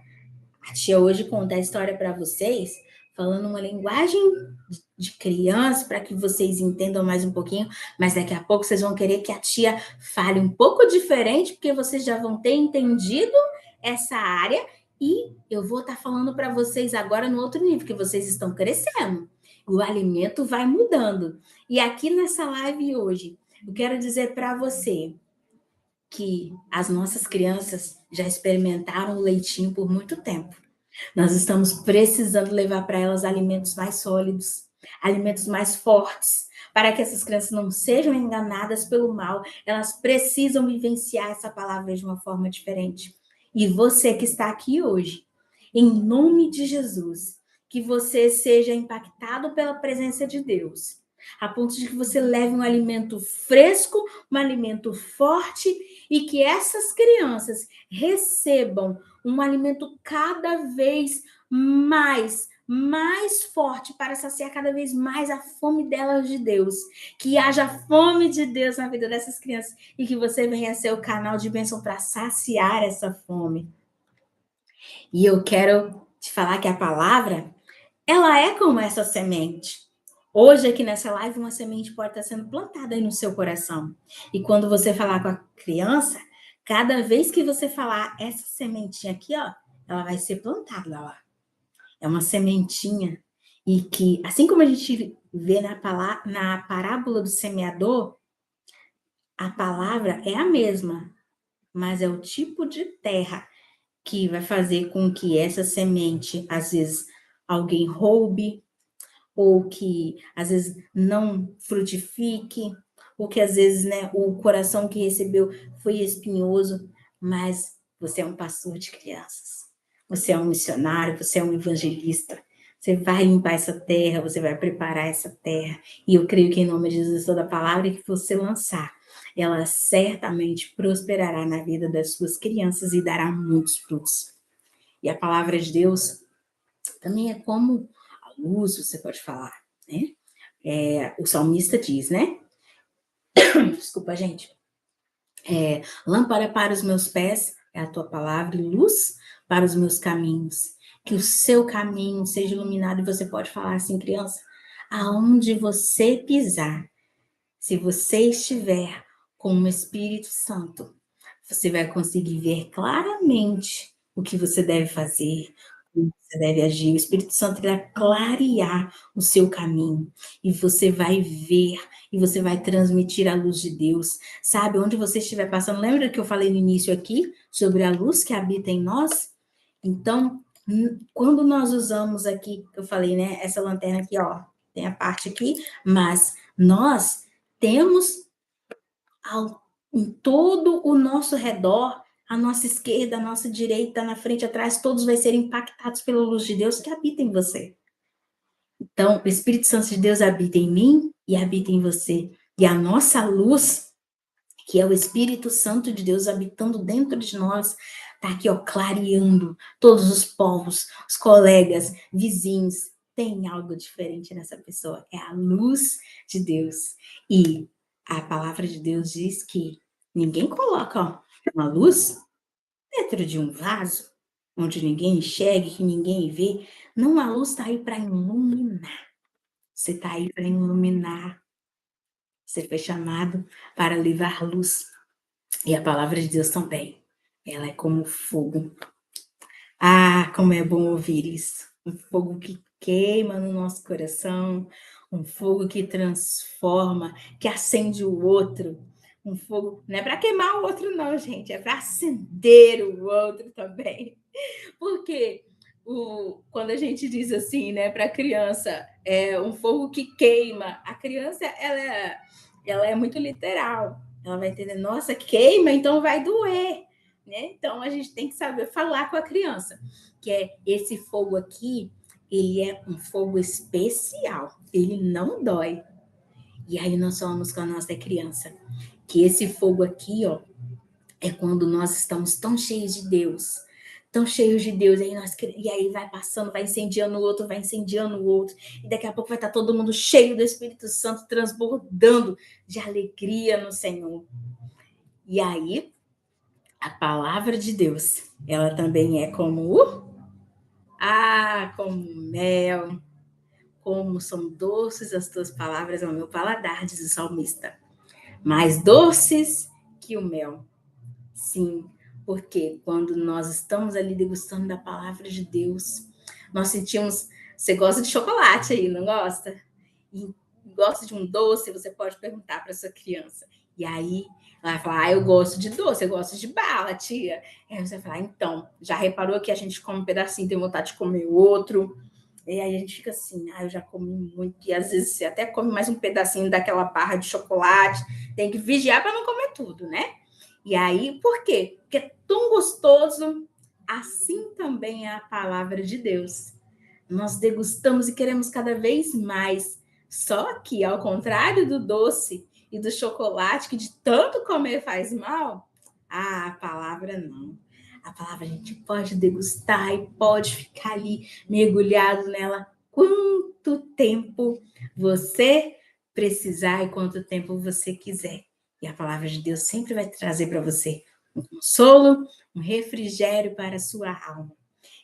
a tia hoje conta a história para vocês, falando uma linguagem de criança, para que vocês entendam mais um pouquinho. Mas daqui a pouco vocês vão querer que a tia fale um pouco diferente, porque vocês já vão ter entendido essa área. E eu vou estar falando para vocês agora no outro nível, que vocês estão crescendo. O alimento vai mudando. E aqui nessa live hoje, eu quero dizer para você que as nossas crianças já experimentaram o leitinho por muito tempo. Nós estamos precisando levar para elas alimentos mais sólidos, alimentos mais fortes, para que essas crianças não sejam enganadas pelo mal. Elas precisam vivenciar essa palavra de uma forma diferente. E você que está aqui hoje, em nome de Jesus, que você seja impactado pela presença de Deus, a ponto de que você leve um alimento fresco, um alimento forte, e que essas crianças recebam um alimento cada vez mais forte, para saciar cada vez mais a fome delas de Deus. Que haja fome de Deus na vida dessas crianças, e que você venha ser o canal de bênção para saciar essa fome. E eu quero te falar que a palavra, ela é como essa semente. Hoje, aqui nessa live, uma semente pode estar sendo plantada aí no seu coração. E quando você falar com a criança, cada vez que você falar essa sementinha aqui, ó, ela vai ser plantada lá. É uma sementinha. E que, assim como a gente vê na parábola do semeador, a palavra é a mesma, mas é o tipo de terra que vai fazer com que essa semente, às vezes, alguém roube, ou que às vezes não frutifique, ou que às vezes, né, o coração que recebeu foi espinhoso, mas você é um pastor de crianças, você é um missionário, você é um evangelista, você vai limpar essa terra, você vai preparar essa terra, e eu creio que em nome de Jesus, toda palavra que você lançar, ela certamente prosperará na vida das suas crianças e dará muitos frutos. E a palavra de Deus também é como a luz, você pode falar, né? O salmista diz, né? Desculpa, gente. Lâmpada para os meus pés é a tua palavra, e luz para os meus caminhos. Que o seu caminho seja iluminado. E você pode falar assim, criança, aonde você pisar, se você estiver com o Espírito Santo, Você vai conseguir ver claramente o que você deve fazer, como você deve agir. O Espírito Santo vai clarear o seu caminho e você vai ver e você vai transmitir a luz de Deus. Sabe, onde você estiver passando, lembra que eu falei no início aqui sobre a luz que habita em nós? Então, quando nós usamos aqui, eu falei, né, essa lanterna aqui, ó, tem a parte aqui, mas nós temos ao, em todo o nosso redor, a nossa esquerda, a nossa direita, na frente, atrás, todos vão ser impactados pela luz de Deus que habita em você. Então, o Espírito Santo de Deus habita em mim e habita em você. E a nossa luz, que é o Espírito Santo de Deus habitando dentro de nós, tá aqui, ó, clareando todos os povos, os colegas, vizinhos. Tem algo diferente nessa pessoa. É a luz de Deus. E a palavra de Deus diz que ninguém coloca, ó, uma luz dentro de um vaso, onde ninguém enxerga, que ninguém vê. Não, a luz está aí para iluminar. Você está aí para iluminar. Você foi chamado para levar luz. E a palavra de Deus também. Ela é como fogo. Ah, como é bom ouvir isso. Um fogo que queima no nosso coração, um fogo que transforma, que acende o outro. Um fogo, não é para queimar o outro, não, gente, é para acender o outro também. Porque quando a gente diz assim, né, para a criança, é um fogo que queima, a criança, ela é muito literal. Ela vai entender, nossa, queima, então vai doer. Né? Então, a gente tem que saber falar com a criança, que é esse fogo aqui, ele é um fogo especial, ele não dói. E aí nós falamos com a nossa criança, que esse fogo aqui, ó, é quando nós estamos tão cheios de Deus, e aí vai passando, vai incendiando o outro, vai incendiando o outro, e daqui a pouco vai estar todo mundo cheio do Espírito Santo, transbordando de alegria no Senhor. E aí, a palavra de Deus, ela também é como mel, como são doces as tuas palavras ao meu paladar, diz o salmista. Mais doces que o mel. Sim, porque quando nós estamos ali degustando da palavra de Deus, nós sentimos. Você gosta de chocolate aí, não gosta? E gosta de um doce, você pode perguntar para sua criança. E aí ela vai falar: eu gosto de doce, eu gosto de bala, tia. Aí você vai falar: então, já reparou que a gente come um pedacinho, tem vontade de comer outro? E aí a gente fica assim: eu já comi muito. E às vezes você até come mais um pedacinho daquela barra de chocolate. Tem que vigiar para não comer tudo, né? E aí, por quê? Porque é tão gostoso. Assim também é a palavra de Deus. Nós degustamos e queremos cada vez mais. Só que, ao contrário do doce e do chocolate, que de tanto comer faz mal, a palavra não. A palavra a gente pode degustar e pode ficar ali mergulhado nela quanto tempo você precisar e quanto tempo você quiser. E a palavra de Deus sempre vai trazer para você um consolo, um refrigério para a sua alma.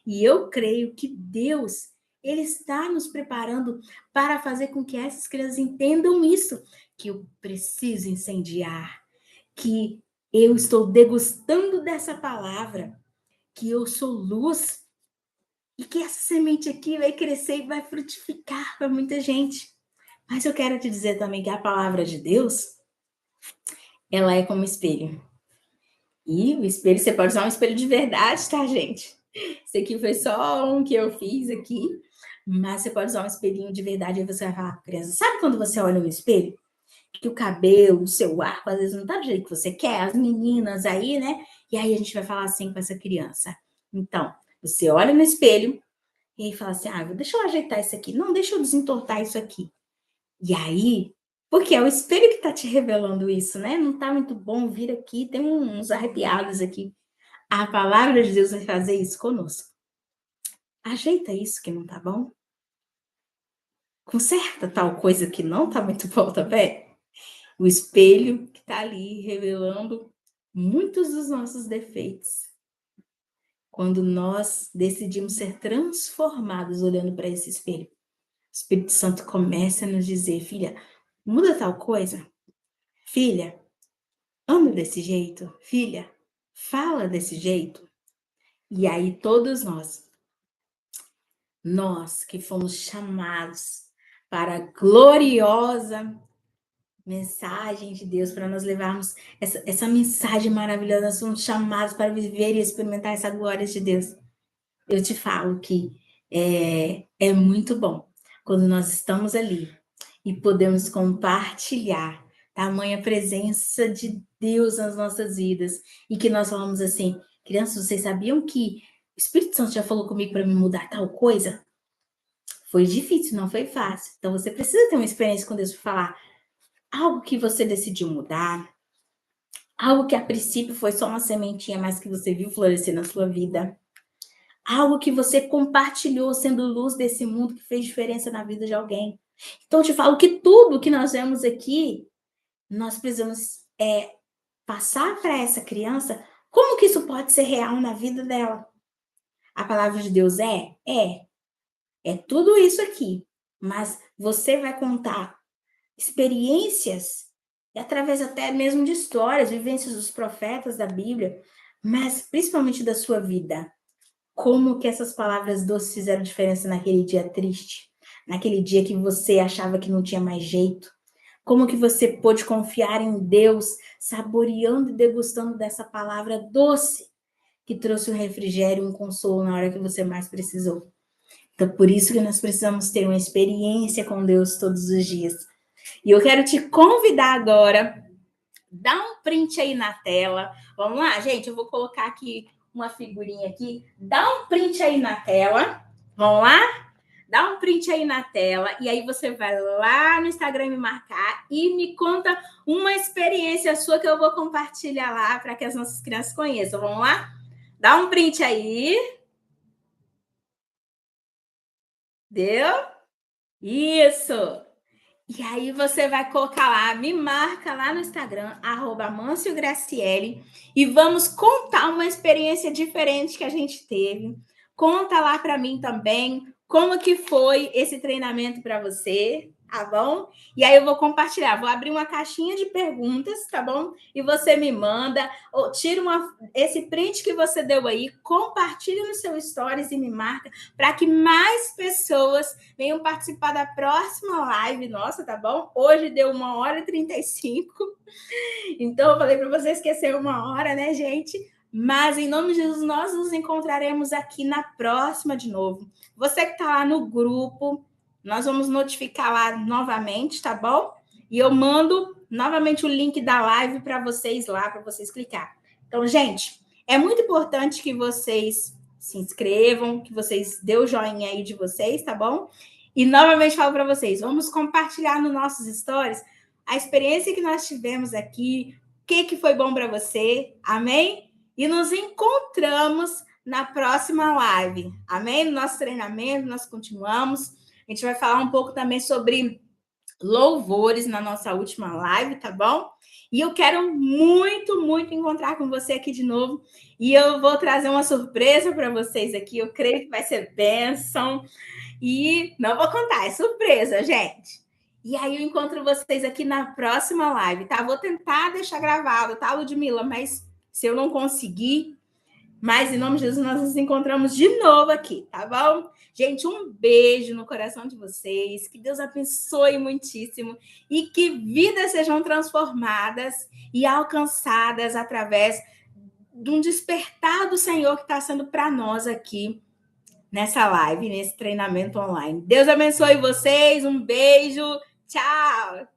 E eu creio que Deus, ele está nos preparando para fazer com que essas crianças entendam isso, que eu preciso incendiar, que eu estou degustando dessa palavra, que eu sou luz e que essa semente aqui vai crescer e vai frutificar para muita gente. Mas eu quero te dizer também que a palavra de Deus, ela é como espelho. E o espelho, você pode usar um espelho de verdade, tá, gente? Esse aqui foi só um que eu fiz aqui, mas você pode usar um espelhinho de verdade e você vai falar com a criança. Sabe quando você olha no espelho? Que o cabelo, o seu arco, às vezes não tá do jeito que você quer, as meninas aí, né? E aí a gente vai falar assim com essa criança. Então, você olha no espelho e fala assim: deixa eu ajeitar isso aqui. Não, deixa eu desentortar isso aqui. E aí, porque é o espelho que tá te revelando isso, né? Não tá muito bom vir aqui, tem uns arrepiados aqui. A palavra de Deus vai fazer isso conosco. Ajeita isso que não tá bom. Conserta tal coisa que não tá muito bom também. O espelho que tá ali revelando muitos dos nossos defeitos. Quando nós decidimos ser transformados olhando para esse espelho, o Espírito Santo começa a nos dizer: filha, muda tal coisa. Filha, anda desse jeito. Filha, fala desse jeito. E aí todos nós que fomos chamados para a gloriosa mensagem de Deus, para nós levarmos essa mensagem maravilhosa, nós somos chamados para viver e experimentar essa glória de Deus. Eu te falo que é muito bom quando nós estamos ali e podemos compartilhar tamanha presença de Deus nas nossas vidas e que nós falamos assim, crianças, vocês sabiam que o Espírito Santo já falou comigo para me mudar tal coisa? Foi difícil, não foi fácil. Então você precisa ter uma experiência com Deus para falar algo que você decidiu mudar, algo que a princípio foi só uma sementinha, mas que você viu florescer na sua vida. Algo que você compartilhou sendo luz desse mundo que fez diferença na vida de alguém. Então, eu te falo que tudo que nós vemos aqui, nós precisamos passar para essa criança como que isso pode ser real na vida dela. A palavra de Deus é tudo isso aqui, mas você vai contar experiências, e através até mesmo de histórias, vivências dos profetas da Bíblia, mas principalmente da sua vida. Como que essas palavras doces fizeram diferença naquele dia triste, naquele dia que você achava que não tinha mais jeito. Como que você pôde confiar em Deus, saboreando e degustando dessa palavra doce, que trouxe um refrigério, um consolo na hora que você mais precisou. Então, por isso que nós precisamos ter uma experiência com Deus todos os dias. E eu quero te convidar agora, dá um print aí na tela. Vamos lá, gente? Eu vou colocar aqui uma figurinha aqui. Dá um print aí na tela. Vamos lá? Dá um print aí na tela. E aí você vai lá no Instagram me marcar e me conta uma experiência sua que eu vou compartilhar lá para que as nossas crianças conheçam. Vamos lá? Dá um print aí. Deu? Isso! E aí você vai colocar lá, me marca lá no Instagram, @MancioGraciele, e vamos contar uma experiência diferente que a gente teve. Conta lá para mim também como que foi esse treinamento para você, tá bom? E aí eu vou compartilhar, vou abrir uma caixinha de perguntas, tá bom? E você me manda, ou tira esse print que você deu aí, compartilha no seu stories e me marca, para que mais pessoas venham participar da próxima live nossa, tá bom? Hoje deu 1h35. Então, eu falei para vocês que ia ser 1 hora, né, gente? Mas, em nome de Jesus, nós nos encontraremos aqui na próxima de novo. Você que está lá no grupo, nós vamos notificar lá novamente, tá bom? E eu mando novamente o link da live para vocês lá, para vocês clicar. Então, gente, é muito importante que vocês se inscrevam, que vocês dêem o joinha aí de vocês, tá bom? E novamente falo para vocês, vamos compartilhar nos nossos stories a experiência que nós tivemos aqui, o que foi bom para você, amém? E nos encontramos na próxima live, amém? No nosso treinamento, nós continuamos. A gente vai falar um pouco também sobre louvores na nossa última live, tá bom? E eu quero muito, muito encontrar com você aqui de novo. E eu vou trazer uma surpresa para vocês aqui. Eu creio que vai ser bênção. E não vou contar, é surpresa, gente. E aí eu encontro vocês aqui na próxima live, tá? Vou tentar deixar gravado, tá, Ludmila? Mas se eu não conseguir, mas em nome de Jesus nós nos encontramos de novo aqui, tá bom? Gente, um beijo no coração de vocês, que Deus abençoe muitíssimo e que vidas sejam transformadas e alcançadas através de um despertar do Senhor que está sendo para nós aqui nessa live, nesse treinamento online. Deus abençoe vocês, um beijo, tchau!